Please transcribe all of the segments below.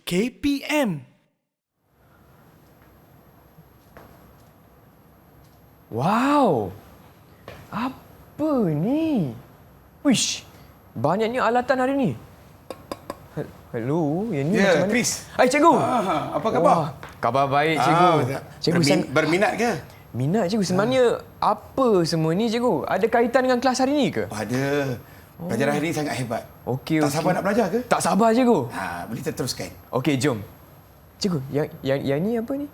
KPM. Wow! Apa ni? Wish! Banyaknya alatan hari ni. Hello, yang ni macam mana? Chris. Hai, cikgu. Apa khabar? Wah, khabar baik, cikgu. Cikgu berminat ke? Minat, cikgu. Sebenarnya apa semua ni, cikgu? Ada kaitan dengan kelas hari ni ke? Ada. Pelajaran hari ini sangat hebat. Okey, Tak sabar nak belajar ke? Tak sabar, cikgu. Boleh kita teruskan. Okey, jom. Cikgu, yang ni apa ni?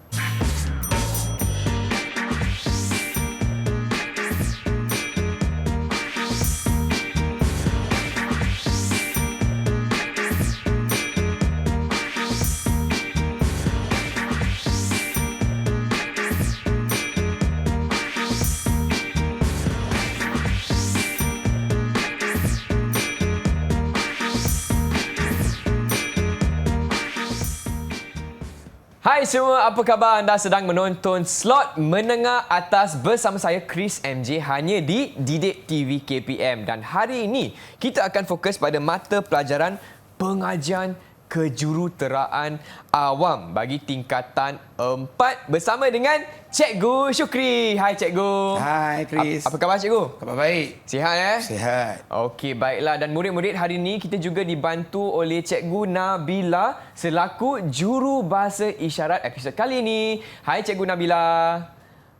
Hai semua, apa khabar? Anda sedang menonton Slot Menengah Atas bersama saya Chris MJ hanya di Didik TV KPM. Dan hari ini kita akan fokus pada mata pelajaran pengajian kejuruteraan awam bagi tingkatan 4 bersama dengan Cikgu Syukri. Hai Cikgu. Hai Chris. Apa khabar Cikgu? Khabar baik. Sihat Sihat. Okey, baiklah. Dan murid-murid hari ini kita juga dibantu oleh Cikgu Nabila selaku juru bahasa isyarat episod kali ini. Hai Cikgu Nabila.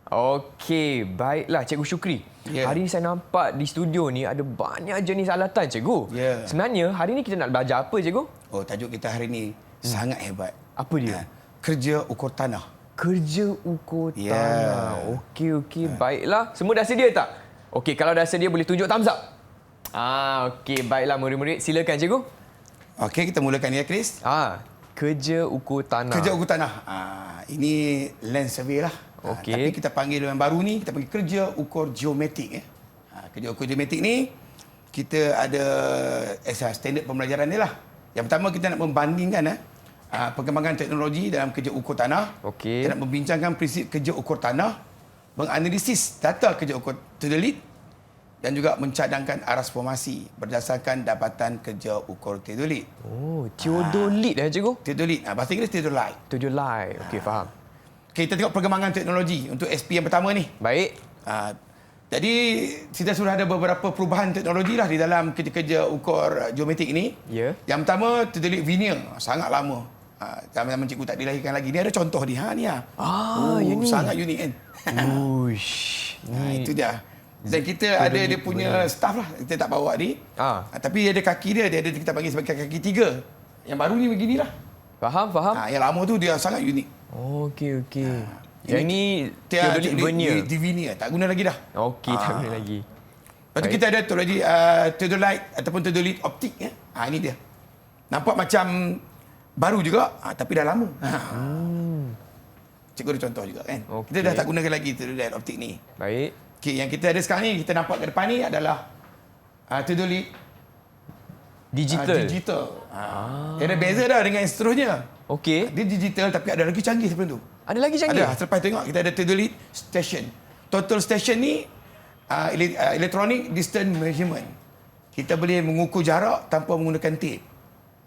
Okey, baiklah Cikgu Syukri. Hari ini saya nampak di studio ni ada banyak jenis alatan Cikgu. Sebenarnya hari ini kita nak belajar apa Cikgu? Oh, tajuk kita hari ini sangat hebat. Apa dia? Kerja ukur tanah. Kerja ukur tanah. Okey. Baiklah. Semua dah sedia tak? Okey, kalau dah sedia boleh tunjuk thumbs up. Okey. Baiklah murid-murid. Silakan cikgu. Okey, kita mulakan ya, Chris. Kerja ukur tanah. Kerja ukur tanah. Ini land survey lah. Okey. Tapi kita panggil yang baru ni, kita panggil kerja ukur geometrik. Kerja ukur geometrik ni, kita ada standard pembelajaran dia lah. Yang pertama, kita nak membandingkan perkembangan teknologi dalam kerja ukur tanah. Okey. Kita nak membincangkan prinsip kerja ukur tanah, menganalisis data kerja ukur teodolit dan juga mencadangkan aras formasi berdasarkan dapatan kerja ukur teodolit. Oh, teodolit cikgu? Teodolit. Bahasa Inggeris teodolit. Teodolit. Okey, faham. Okay, kita tengok perkembangan teknologi untuk SP yang pertama ni. Baik. Jadi, kita sudah ada beberapa perubahan teknologi lah di dalam kerja-kerja ukur geometrik ini. Ya. Yang pertama, teodolit veneer. Sangat lama. Zaman cikgu tak dilahirkan lagi. Ni ada contoh dia. Yang ni. Sangat unik kan? Uish. Itu dia. Dan kita ada dia punya staff lah. Kita tak bawa ni. Tapi ada kaki dia. Dia ada kita panggil sebagai kaki 3. Yang baru ni beginilah. Faham. Yang lama tu dia sangat unik. Okey. Yang ni teodolit veneer. Di veneer. Tak guna lagi dah. Okey, tak guna lagi. Lepas tu kita ada teknologi teodolit ataupun teodolit optik. Ini dia. Nampak macam baru juga, tapi dah lama. Cikgu ada contoh juga kan. Kita dah tak gunakan lagi teodolit optik ni. Baik. Okay, yang kita ada sekarang ni, kita nampak ke depan ni adalah teodolit digital. Dia ada beza dah dengan yang seterusnya. Okey. Dia digital tapi ada lagi canggih sebelum tu. Ada lagi canggih? Ada. Selepas tengok, kita ada teodolit station. Total station ni electronic distance measurement. Kita boleh mengukur jarak tanpa menggunakan tape.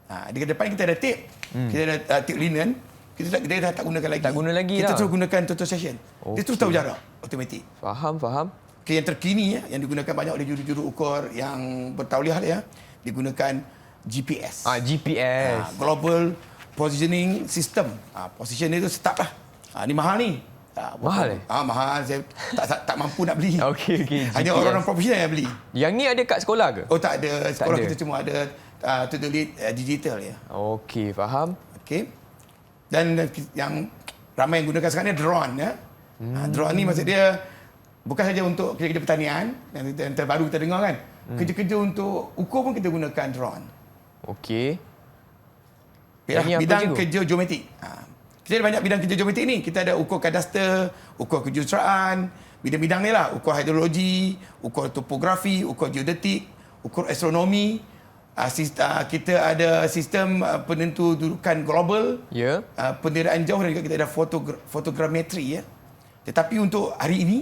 Di depan kita ada tape. Kita ada tape linen. Kita dah tak gunakan lagi. Tak guna lagi kita lah. terus gunakan total station. Dia terus tahu jarak automatik. Faham. Okay, yang terkini yang digunakan banyak oleh juru-juru ukur yang bertauliah digunakan GPS. GPS. Global Positioning System. Position dia tu tetap lah. Ni mahal ni. Mahal mahal. Saya tak mampu nak beli. Okey. Hanya orang-orang profesional yang beli. Yang ni ada kat sekolah ke? Oh, tak ada. Sekolah ada. kita cuma ada teodolit digital ya. Okey, faham. Okey. Dan yang ramai yang gunakan sekarang ni drone ya. Drone ni maksud dia bukan saja untuk kerja-kerja pertanian yang terbaru kita dengar kan. Kerja-kerja untuk ukur pun kita gunakan drone. Okey. Bidang kerja geometrik. Kita ada banyak bidang kerja geometrik ni. Kita ada ukur kadaster, ukur kejuruteraan, bidang-bidang ni lah. Ukur hidrologi, ukur topografi, ukur geodetik, ukur astronomi. Kita ada sistem penentu dudukan global. Ya. Penderaan jauh dan juga kita ada fotogrametri ya. Tetapi untuk hari ini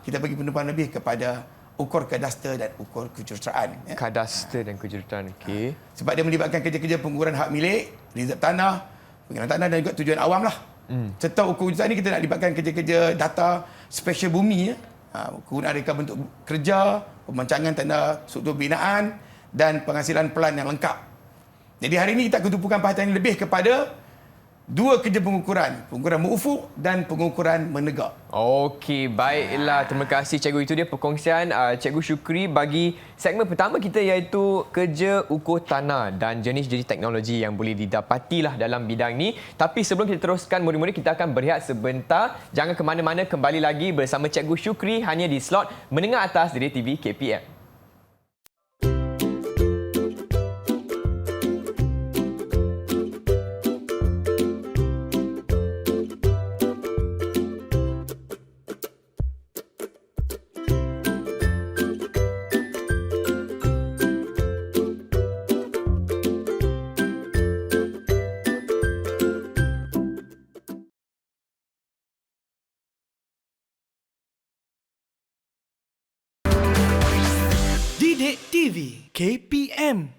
kita bagi penempahan lebih kepada ukur kadaster dan ukur kejuruteraan. Kadaster dan kejuruteraan, okey. Sebab dia melibatkan kerja-kerja pengukuran hak milik, reserve tanah, pengenalan tanah dan juga tujuan awam lah. Serta ukur wujud ni kita nak libatkan kerja-kerja data spesial bumi ya. Kegunaan reka bentuk kerja, pemancangan tanda struktur binaan dan penghasilan pelan yang lengkap. Jadi hari ini kita akan tumpukan perhatian yang lebih kepada dua kerja pengukuran mengufuk dan pengukuran menegak. Okey, baiklah. Terima kasih cikgu. Itu dia perkongsian Cikgu Syukri bagi segmen pertama kita iaitu kerja ukur tanah dan jenis-jenis teknologi yang boleh didapatilah dalam bidang ni. Tapi sebelum kita teruskan murid-murid, kita akan berehat sebentar. Jangan ke mana-mana, kembali lagi bersama Cikgu Syukri hanya di slot menengah atas Didik TV KPM. Didik TV KPM.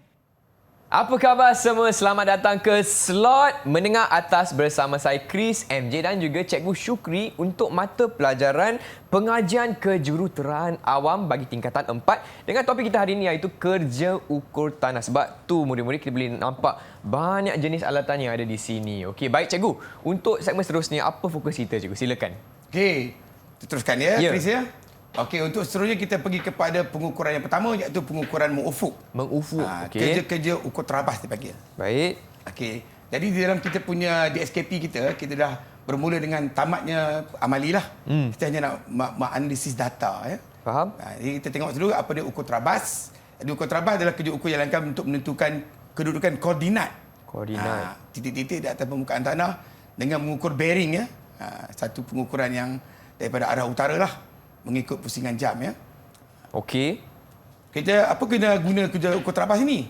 Apa khabar semua? Selamat datang ke slot menengah atas bersama saya Chris MJ dan juga Cikgu Syukri untuk mata pelajaran pengajian kejuruteraan awam bagi tingkatan 4 dengan topik kita hari ini iaitu kerja ukur tanah. Sebab tu murid-murid kita boleh nampak banyak jenis alatan yang ada di sini. Okey, baik Cikgu. Untuk segmen seterusnya, apa fokus kita Cikgu? Silakan. Okey, teruskan ya, Ya. Chris ya. Okey, untuk seterusnya kita pergi kepada pengukuran yang pertama iaitu pengukuran mengufuk. Mengufuk. Okey. Kerja-kerja ukur terabas dipanggil. Baik. Okey. Jadi di dalam kita punya DSKP kita dah bermula dengan tamatnya amali lah. Kita hanya nak analisis data ya. Faham? Jadi kita tengok dulu apa dia ukur terabas. Jadi ukur terabas adalah kerja ukur yang lengkap untuk menentukan kedudukan koordinat. Titik-titik di atas permukaan tanah dengan mengukur bearing ya. Satu pengukuran yang daripada arah utara lah mengikut pusingan jam ya. Okey. Kita kena guna kerja ukur terabas ini?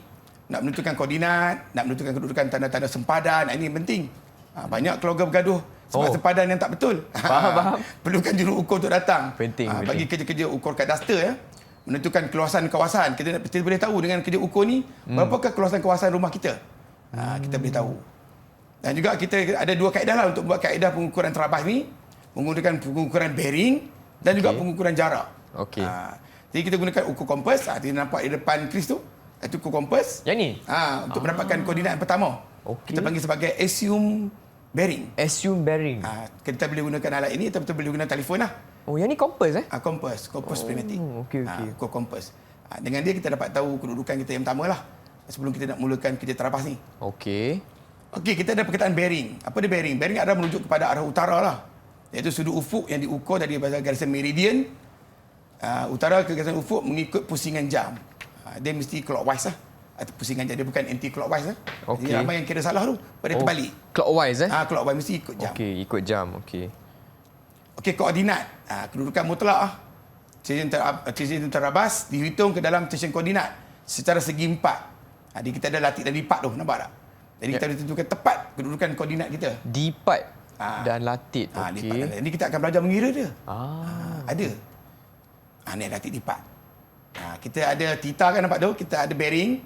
Nak menentukan koordinat, nak menentukan kedudukan tanda-tanda sempadan, ini yang penting. Banyak keluarga bergaduh sebab sempadan yang tak betul. Faham. Perlukan juru ukur untuk datang. Penting. Bagi kerja-kerja ukur kadaster ya. Menentukan keluasan kawasan. Kita boleh tahu dengan kerja ukur ni berapakah keluasan kawasan rumah kita. Kita boleh tahu. Dan juga kita ada dua kaedah lah untuk buat kaedah pengukuran terabas ni. Menggunakan pengukuran bearing dan juga pengukuran jarak. Okey. Jadi kita gunakan ukur kompas. Kita nampak di depan Chris tu. Itu ukur kompas. Yang ni? Untuk mendapatkan koordinat yang pertama. Okey. Kita panggil sebagai assume bearing. Assume bearing. Kita boleh gunakan alat ini atau kita boleh guna telefon lah. Oh, yang ni kompas Kompas pneumatik. Okey. Ukur kompas. Dengan dia kita dapat tahu kedudukan kita yang pertama lah. Sebelum kita nak mulakan kerja terabas ni. Okey. Okey, kita ada perkataan bearing. Apa dia bearing? Bearing adalah merujuk kepada arah utara lah. Iaitu sudut ufuk yang diukur dari garisan meridian utara ke garisan ufuk mengikut pusingan jam. Dia mesti clockwise lah. Atau pusingan jam dia bukan anti clockwise lah. Okey. Jadi ramai yang kira salah tu. Pada terbalik. Clockwise Clockwise mesti ikut jam. Okey, ikut jam. Okey. Okey, koordinat. Kedudukan mutlak lah. Stesen terabas dihitung ke dalam stesen koordinat secara segi empat. Jadi kita ada latik dan lipat tu, nampak tak? Jadi kita boleh tentukan tepat kedudukan koordinat kita. Dipat dan latit. Okey. Jadi kita akan belajar mengira dia. Ada. Ni latik lipat. Kita ada theta kan, nampak tu? Kita ada bearing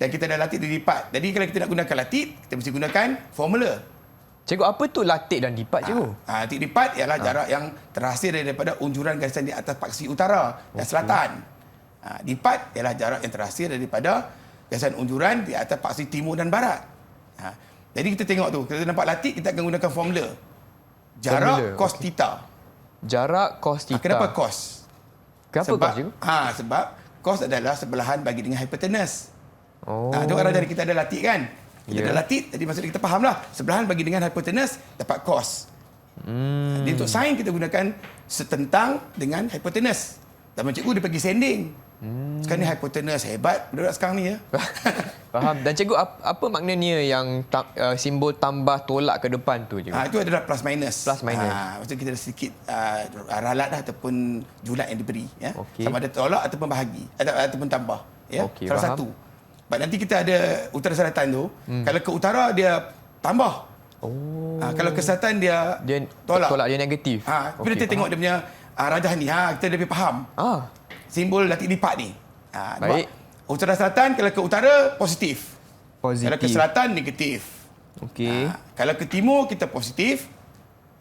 dan kita ada latik dan lipat. Jadi kalau kita nak gunakan latik, kita mesti gunakan formula. Cikgu, apa tu latit dan dipat, cikgu? Latik lipat ialah jarak yang terhasil daripada unjuran garisan di atas paksi utara dan selatan. Dipat ialah jarak yang terhasil daripada garisan unjuran di atas paksi timur dan barat. Jadi kita tengok tu, kita nampak latik, kita akan gunakan formula. Jarak cos theta. Jarak cos theta. Kenapa cos? Kenapa cos, cikgu? Sebab cos adalah sebelahan bagi dengan hypotenuse. Dia orang dari kita ada latik kan? Kita ada latik, jadi maksudnya kita fahamlah. Sebelahan bagi dengan hypotenuse dapat cos. Jadi untuk sin kita gunakan setentang dengan hypotenuse. Zaman cikgu dia pergi sending. Sekarang ni hypotenuse hebat budak sekarang ni ya. Faham. Dan cikgu, apa maknanya yang simbol tambah tolak ke depan tu, cikgu? Itu adalah plus minus. Plus minus. Maksudnya kita ada sedikit ralat ataupun julat yang diberi ya. Okey. Sama ada tolak ataupun bahagi ataupun tambah ya. Okey, Salah faham. satu. Sebab nanti kita ada utara selatan tu, kalau ke utara dia tambah. Kalau ke selatan dia tolak, dia negatif. Bila kita tengok dia punya rajah ni, kita lebih faham. Simbol latik lipat ni. Baik. Utara selatan kalau ke utara positif. Positif. Kalau ke selatan negatif. Okey. Kalau ke timur kita positif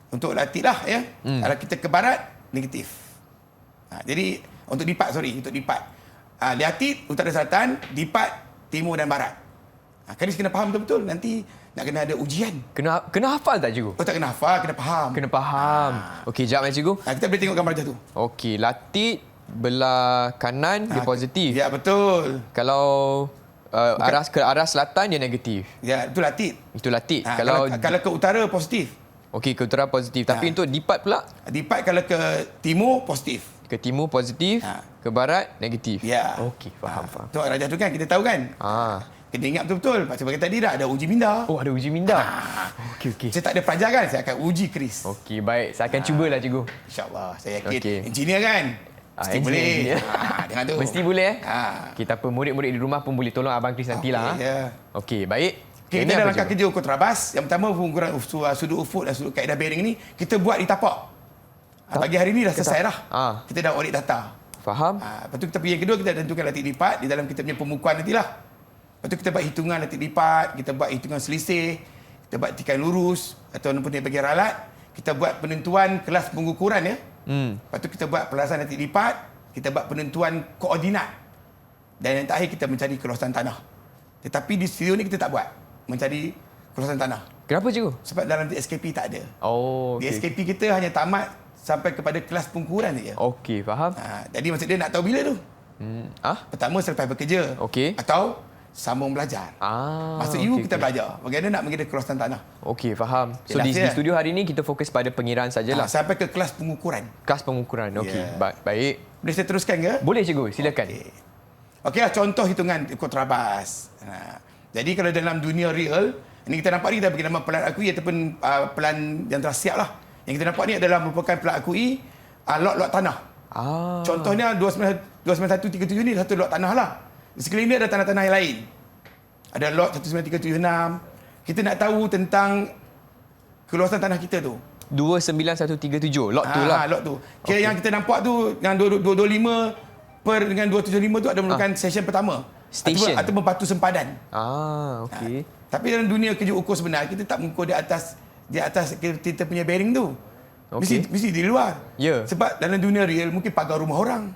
untuk latih lah ya. Kalau kita ke barat negatif. Jadi untuk dipat Liatit utara selatan, dipat timur dan barat. Kris kena faham betul-betul. Nanti nak kena ada ujian. Kena hafal tak cikgu? Oh tak kena hafal, kena faham. Kena faham. Okey, jap cikgu. Kita boleh tengok gambar tu. Okey, latit belah kanan dia positif. Ya betul. Kalau ke arah selatan dia negatif. Ya, itu latit. Itu latit. Kalau ke utara positif. Okey, ke utara positif. Tapi untuk dipat pula? Dipat kalau ke timur positif. Ke timur positif, ke barat negatif. Ya. Okey, faham. Tu Raja tu kan kita tahu kan. Kena ingat betul-betul. Sebab tadi dah ada uji minda. Oh, ada uji minda. Okey. Saya tak ada pelajar kan, saya akan uji Chris. Okey, baik. Saya akan cubalah cikgu. InsyaAllah. Saya yakin. Okey. Engineer kan? Mesti boleh. Dengan tu. Mesti boleh Kita pun murid-murid di rumah pun boleh tolong Abang Chris nantilah. Ya. Okey, baik. Kita dalam langkah kerja ukur terabas. Yang pertama pengukuran sudut ufuk dan sudut kaedah bearing ni kita buat di tapak. Pagi hari ni dah selesai dah. Kita dah audit data. Faham? Lepas tu kita pergi yang kedua, kita tentukan latih lipat di dalam kita punya pemukuan nantilah. Lepas tu kita buat hitungan latih lipat, kita buat hitungan selisih, kita buat tikai lurus ataupun dia bagi ralat, kita buat penentuan kelas pengukuran ya. Lepas tu kita buat pelasan latih lipat, kita buat penentuan koordinat. Dan yang terakhir kita mencari keluasan tanah. Tetapi di studio ni kita tak buat mencari keluasan tanah. Kenapa cikgu? Sebab dalam SKP tak ada. Oh, Di okey. SKP kita hanya tamat sampai kepada kelas pengukuran saja. Okey, faham. Jadi maksud dia nak tahu bila tu? Pertama selepas bekerja. Okey. Atau sambung belajar. Maksud you kita belajar. Bagaimana nak mengira keluasan tanah. Okey, faham. So Yelah, di studio hari ini kita fokus pada pengiraan sajalah. Sampai ke kelas pengukuran. Kelas pengukuran. Okey, Ya. baik. Boleh saya teruskan ke? Boleh cikgu, silakan. Okeylah contoh hitungan ukur terabas. Jadi kalau dalam dunia real, ini kita nampak ni kita bagi nama pelan akui ataupun pelan yang telah siap lah. Yang kita nampak ni adalah merupakan pelan akui lot-lot tanah. Contohnya 29137 ni satu lot tanah lah. Di sekeliling dia ada tanah-tanah yang lain. Ada lot 19376. Kita nak tahu tentang keluasan tanah kita tu. 29137 lot tu lah. Lot tu. Kira yang kita nampak tu yang 225 per dengan 275 tu ada merupakan session pertama. Station. Ataupun batu sempadan. Okey. Tapi dalam dunia kerja ukur sebenar kita tak mengukur di atas kita punya bearing tu. Okey. Mesti di luar. Ya. Sebab dalam dunia real mungkin pagar rumah orang.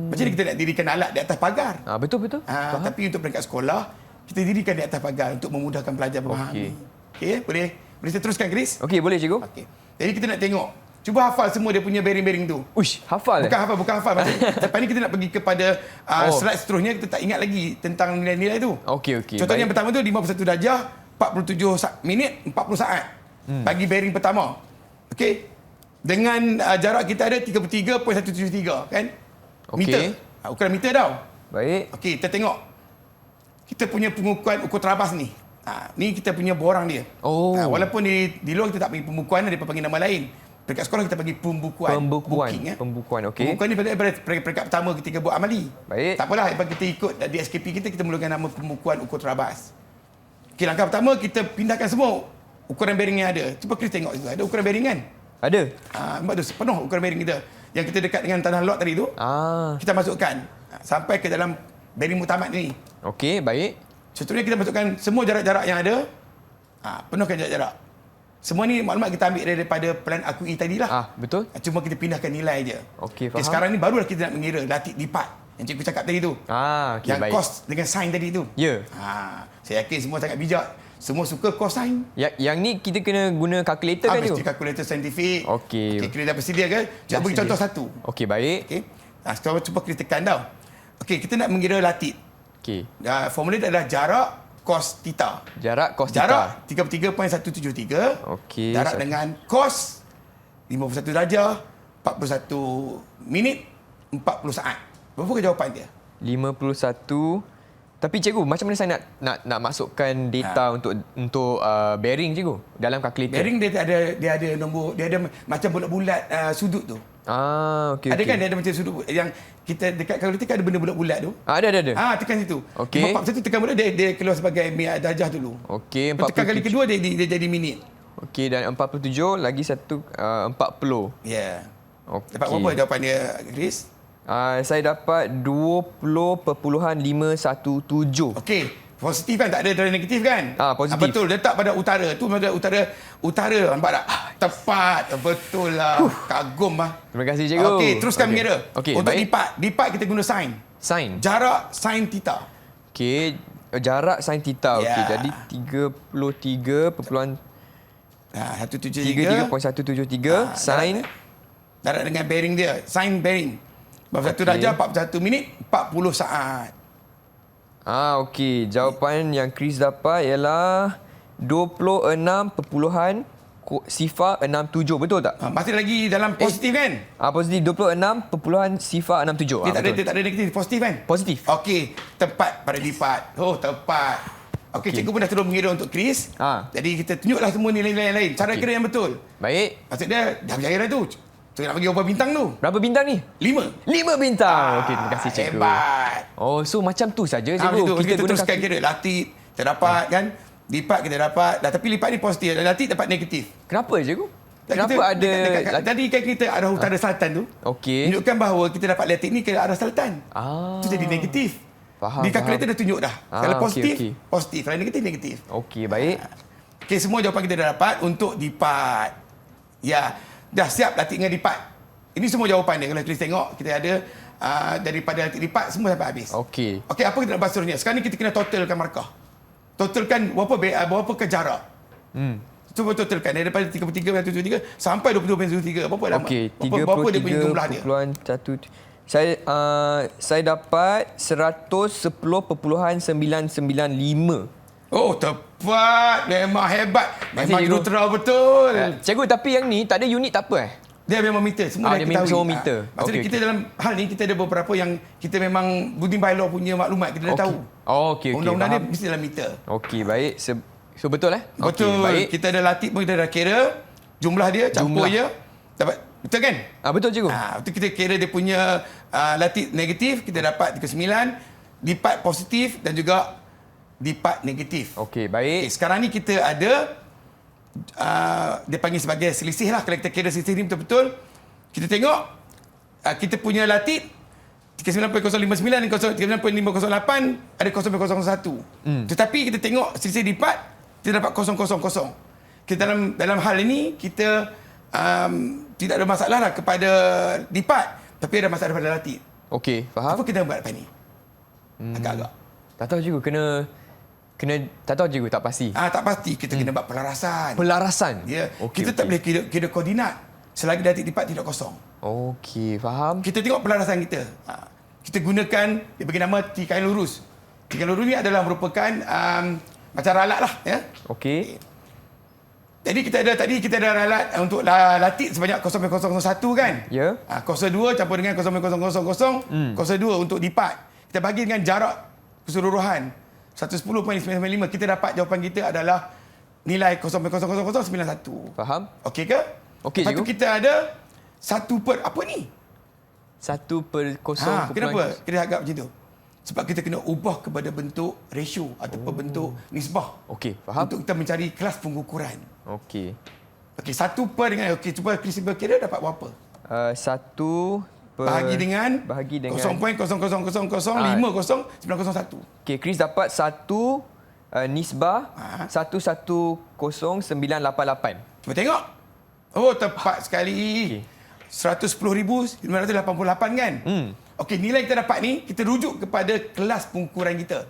Macam mana kita nak dirikan alat di atas pagar? Betul. Tapi untuk peringkat sekolah kita dirikan di atas pagar untuk memudahkan pelajar memahami. Okey, boleh saya teruskan Chris? Okey, boleh cikgu. Okey. Jadi kita nak tengok. Cuba hafal semua dia punya bearing-bearing tu. Uish, hafal. Bukan hafal. Lepas ni kita nak pergi kepada slide seterusnya, kita tak ingat lagi tentang nilai-nilai tu. Okey. Contohnya yang pertama tu 51 darjah, 47 minit, 40 saat. Bagi bearing pertama. Okey. Dengan jarak kita ada 33.173 kan? Okey. Meter. Ukuran meter tau. Baik. Okey, kita tengok. Kita punya pengukuran ukur terabas ni. Ni kita punya borang dia. Walaupun di luar kita tak panggil pembukuan, dia panggil nama lain. Peringkat sekolah kita panggil pembukuan. Booking, Pembukuan, okey. Pembukuan ni daripada peringkat pertama ketika buat amali. Baik. Tak apalah, lepas kita ikut di SKP kita mulakan nama pembukuan ukur terabas. Okey, langkah pertama kita pindahkan semua ukuran bearing yang ada. Cuba kita tengok itu. Ada ukuran bearing kan? Ada. Nampak tu, penuh ukuran bearing kita. Yang kita dekat dengan tanah lot tadi tu, kita masukkan sampai ke dalam bearing muktamad ni. Okey, baik. Contohnya kita masukkan semua jarak-jarak yang ada, penuhkan jarak-jarak. Semua ni maklumat kita ambil daripada pelan akui tadilah. Betul. Cuma kita pindahkan nilai je. Okey, faham. Sekarang ni barulah kita nak mengira latih lipat. Yang cikgu cakap tadi tu. Okey, yang baik. cos dengan sin tadi tu. Ya. Saya yakin semua sangat bijak. Semua suka cosine. Yang ni kita kena guna kalkulator kan Mesti tu? kalkulator saintifik. Okey. Kita dah bersedia ke? Cuba bagi contoh satu. Okey, baik. Okey. Cuba kita tekan tau. Okey, kita nak mengira latih. Okey. Formula dia adalah jarak cos theta. Jarak cos theta. Jarak 33.173. Okey. Jarak dengan cos 51 darjah, 41 minit, 40 saat. Berapa jawapan dia? 51. Tapi cikgu, macam mana saya nak masukkan data untuk bearing cikgu dalam kalkulator? Bearing dia ada nombor, dia ada macam bulat-bulat sudut tu. Okey. Ada kan dia ada macam sudut yang kita dekat kalkulator kan ada benda bulat-bulat tu. Ada. Tekan situ. Okey. 41 tekan bulat dia keluar sebagai darjah dulu. Okey, Tekan kali kedua dia jadi minit. Okey, dan 47 lagi satu 40. Ya. Okey. Dapat berapa jawapan dia, Chris? Saya dapat 20.517. Okey. Positif kan, tak ada darah negatif kan? Positif. Betul, letak pada utara. Tu pada utara, nampak tak? Tepat, betul lah. Kagum lah. Terima kasih cikgu. Okey, teruskan mengira. Okey, Untuk baik. lipat kita guna sin. Sin. Jarak sin theta. Okey, jarak sin theta. Okey, Ya. jadi 33.173 173. sin Darat dengan bearing dia. Sin bearing. 41 darjah, 41 minit, 40 saat. okey. Jawapan yang Chris dapat ialah 26.67. Betul tak? Masih lagi dalam positif kan? Positif 26.67. Dia tak ada negatif, positif kan? Positif. Okey, tepat pada lipat. Oh, tepat. Okey, cikgu pun dah terus mengira untuk Chris. Jadi kita tunjuklah semua nilai-nilai yang lain. Cara kira yang betul. Baik. Maksud dia, dah berjaya dah tu. Tu nak bagi berapa bintang tu? Berapa bintang ni? 5. 5 bintang. Okey, terima kasih cikgu. Hebat. So macam tu saja Macam cikgu. tu. Kita teruskan kira. Latih, kita dapat kan? Lipat kita dapat. Tapi lipat ni positif. Latih dapat negatif. Kenapa cikgu? Dan Kenapa kita, ada... tadi kan kita arah utara selatan tu. Okey. Menunjukkan bahawa kita dapat latih ni ke arah selatan. Itu jadi negatif. Faham. Di kalkulator dah tunjuk dah. Kalau positif, okey. positif. Kalau negatif, negatif. Okey, baik. Okey, semua jawapan kita dah dapat untuk lipat. Ya, dah siap latih dengan lipat. Ini semua jawapan dia. Kalau Chris tengok, kita ada daripada latih lipat, semua sampai habis. Okey. Okey, apa kita nak bahas seterusnya? Sekarang ni kita kena totalkan markah. Totalkan berapa ke jarak. Cuba totalkan daripada 33.73 sampai 22.73. Berapa dapat? Okey, Berapa dia punya jumlah dia? 33.1. Saya dapat 110.995. Oh, tepat. Memang hebat. Memang cikgu. jurutera betul. Cikgu, tapi yang ni tak ada unit tak apa Dia memang meter. Semua dah dia ketahui. memang semua meter. Maksudnya Okey, kita dalam hal ni, kita ada beberapa yang kita memang Building Bylaw punya maklumat. Kita dah tahu. Okey. Undang-undang dia Faham. mesti dalam meter. Okey, baik. So betul Betul. Okey, baik. Kita ada latih pun kita dah kira. Jumlah dia, campur je. Dapat. Betul kan? Betul cikgu. Itu kita kira dia punya latih negatif. Kita dapat 39. Lipat positif dan juga lipat negatif. Okey, baik. Okay, sekarang ni kita ada dia panggil sebagai selisih lah. Kalau kita kira selisih ni betul-betul, kita tengok kita punya latih 39.059 dan 39.508 ada 0.001. Tetapi kita tengok selisih lipat, kita dapat 0.00. Kita dalam hal ini kita tidak ada masalah lah kepada lipat, tapi ada masalah pada latih. Okey, faham. Apa kita buat lepas ni? Agak-agak. Tak tahu cikgu, kena tak tahu cikgu, tak pasti. Tak pasti. Kita kena buat pelarasan. Pelarasan. Ya. Okey, Kita tak boleh kira koordinat selagi latih lipat tidak kosong. Okey, faham. Kita tengok pelarasan kita. Kita gunakan, dia bagi nama tikain lurus. Tikain lurus ni adalah merupakan macam ralat lah. Ya. Okey. Jadi kita ada ralat untuk latih sebanyak 0.001 kan? Ya. 0.2 campur dengan 0.000, 0.2 untuk lipat. Kita bagi dengan jarak keseluruhan 110.995. Kita dapat jawapan kita adalah nilai 0.00091. Faham. Okey ke? Okey, Lepas tu cikgu. kita ada 1 per apa ni? 1/0. Kenapa kita agak macam tu? Sebab kita kena ubah kepada bentuk ratio ataupun bentuk nisbah. Okey, faham. Untuk kita mencari kelas pengukuran. Okey. Okey, 1 per dengan cuba Chris kira dapat berapa? 1 Bahagi dengan 0.000500901. Okey, Chris dapat 1 nisbah 110,988. Cuba tengok. Oh, tepat sekali. 110,988 kan? Okey, nilai kita dapat ni, kita rujuk kepada kelas pengukuran kita.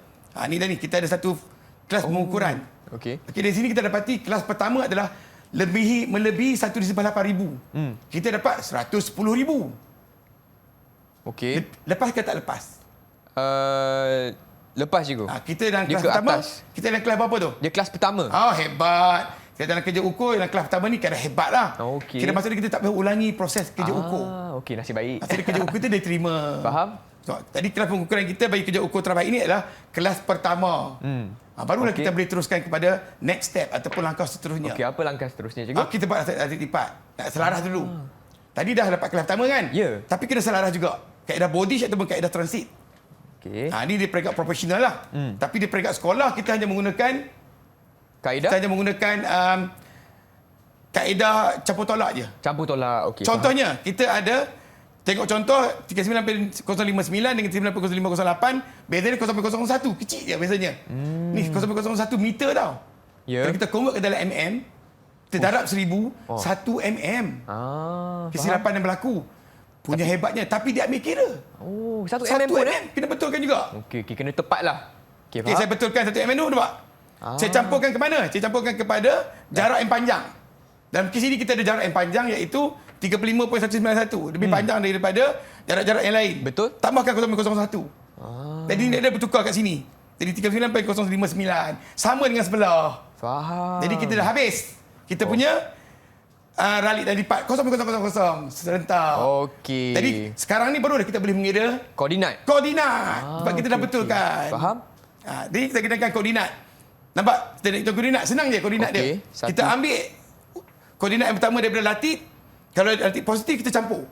Ni dah ni, kita ada satu kelas pengukuran. Okey. Okey, dari sini kita dapati kelas pertama adalah melebihi 1/8,000. Kita dapat 110,000. Okey. Lepas ke tak lepas? Lepas cikgu. Kita dalam Dia kelas ke pertama, atas. kita dalam kelas berapa tu? Dia kelas pertama. Hebat. Kita dalam kerja ukur, dalam kelas pertama ni kira hebat lah. Okey. Kira maksudnya kita tak payah ulangi proses kerja ukur. Okey, nasib baik. Maksudnya kerja ukur kita dia terima. Faham? So, tadi kelas pengukuran kita bagi kerja ukur terbaik ini adalah kelas pertama. Barulah Okey. kita boleh teruskan kepada next step ataupun langkah seterusnya. Okey, apa langkah seterusnya cikgu? Kita buat latih lipat. Nak selaras dulu. Tadi dah dapat kelas pertama kan? Ya. Tapi kena selaras juga. Kaedah body ataupun kaedah transit. Okey. Ini di peringkat profesional lah. Tapi di peringkat sekolah kita hanya menggunakan Kaedah? kita hanya menggunakan kaedah campur tolak je. Campur tolak. Okey. Contohnya, kita ada Tengok contoh 39.059 dengan 39.0508, beza dia 0.01. Kecil je bezanya. Ni 0.01 meter tau. Ya. Kalau kita convert ke dalam mm, kita darab 1000, 1 mm. Kesilapan yang berlaku. Punya hebatnya. Tapi dia ambil kira. Oh, 1 1 mm pun mm kena betulkan juga. Okey, kena tepat lah. Okey, Okay, saya betulkan 1 mm dulu nampak. Saya campurkan ke mana? Saya campurkan kepada jarak yang panjang. Dalam kes ini kita ada jarak yang panjang iaitu 35.191. Lebih panjang daripada jarak-jarak yang lain. Betul. Tambahkan 0.01. Jadi dia bertukar kat sini. Jadi 39.059. Sama dengan sebelah. Faham. Jadi kita dah habis. Kita punya ralik dan lipat 0.000 serentak. Okey. Jadi sekarang ni baru dah kita boleh mengira Koordinat. sebab kita dah betulkan. Faham. Jadi kita gunakan koordinat. Nampak? Kita nak hitung koordinat. Senang je koordinat Okey, dia. Kita ambil koordinat yang pertama daripada latid. Kalau latid positif, kita campur.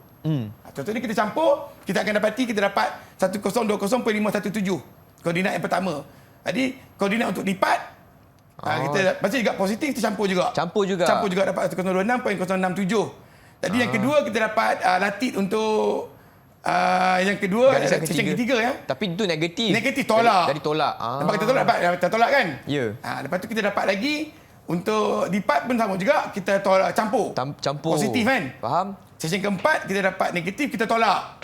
Contohnya kita campur, kita akan dapati kita dapat 1020.517. Koordinat yang pertama. Jadi koordinat untuk lipat, kita baca juga positif, kita campur juga. Campur juga. Campur juga dapat 1026.067. Tadi yang kedua kita dapat latid untuk yang kedua, Garisan section ketiga ya. Tapi itu negatif. Negatif, tolak. Dari tolak. Nampak kita tolak, kita tolak kan? Ya. Lepas tu kita dapat lagi untuk lipat pun sama juga, kita tolak campur. Campur. Positif kan? Faham. Session keempat kita dapat negatif, kita tolak.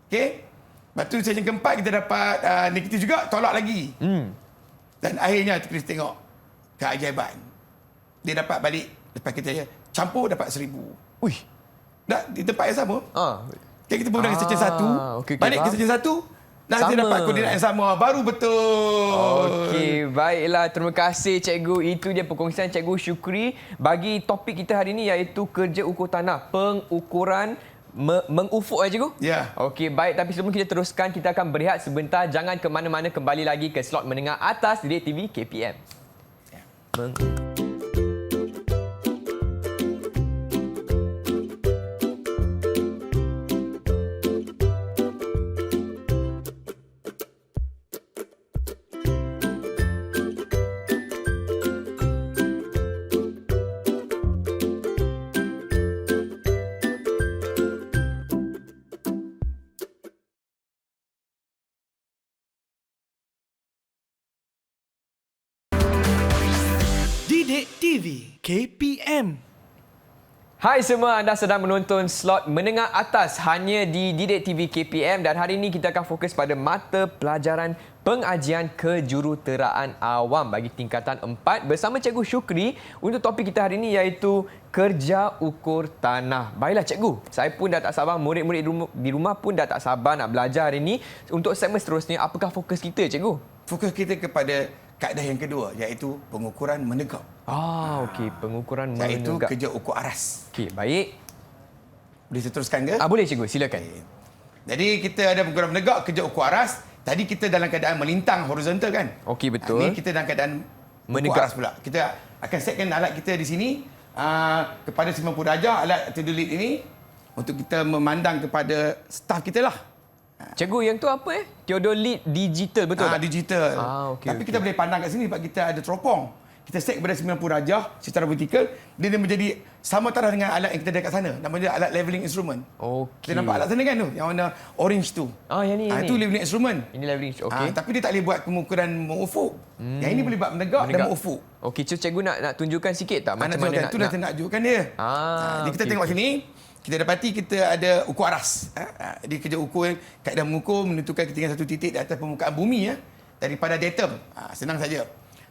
Okey? Lepas tu session keempat kita dapat negatif juga, tolak lagi. Dan akhirnya kita tengok keajaiban. Dia dapat balik lepas kita campur dapat 1000. Ui. Di tempat yang sama. Okay, kita mula dengan session 1. okey, Balik ke session 1. Dan kita dapat koordinat yang sama. Baru betul. Okey, baiklah. Terima kasih cikgu. Itu dia perkongsian Cikgu Syukri bagi topik kita hari ini iaitu kerja ukur tanah. Pengukuran mengufuk cikgu? Ya. Okey, baik. Tapi sebelum kita teruskan, kita akan berehat sebentar. Jangan ke mana-mana, kembali lagi ke slot menengah atas Didik TV KPM. Didik TV KPM. Hai semua, anda sedang menonton slot menengah atas hanya di Didik TV KPM dan hari ini kita akan fokus pada mata pelajaran pengajian kejuruteraan awam bagi tingkatan 4 bersama Cikgu Syukri untuk topik kita hari ini iaitu kerja ukur tanah. Baiklah cikgu, saya pun dah tak sabar, murid-murid di rumah pun dah tak sabar nak belajar hari ini. Untuk segmen seterusnya, apakah fokus kita cikgu? Fokus kita kepada kaedah yang kedua iaitu pengukuran menegak. Okey, pengukuran Iaitu menegak. kerja ukur aras. Okey, baik. Boleh saya teruskan ke? Boleh cikgu, silakan. Jadi kita ada pengukuran menegak, kerja ukur aras. Tadi kita dalam keadaan melintang horizontal kan? Okey, betul. Ini kita dalam keadaan Menegak. ukur aras pula. Kita akan setkan alat kita di sini kepada 90 darjah, alat teodolit ini untuk kita memandang kepada staf kita lah. Cikgu, yang tu apa Theodolit digital, betul tak? Digital. Okey, Tapi kita boleh pandang kat sini sebab kita ada teropong. Kita set kepada 90 darjah secara vertikal, dia menjadi sama taraf dengan alat yang kita ada kat sana. Nama dia alat leveling instrument. Okey. Kita nampak alat sana kan tu, yang warna orange tu. Yang ni. Itu leveling instrument. Ini leveling. Okey. Tapi dia tak boleh buat pengukuran mengufuk. Yang ini boleh buat menegak dan mengufuk. Okey, cikgu nak tunjukkan sikit tak macam mana nak. Tu dah nak tunjukkan dia. Jadi kita tengok sini. Kita dapati kita ada ukur aras. Dia kerja ukur, kaedah mengukur menentukan ketinggian satu titik di atas permukaan bumi daripada datum. Senang saja.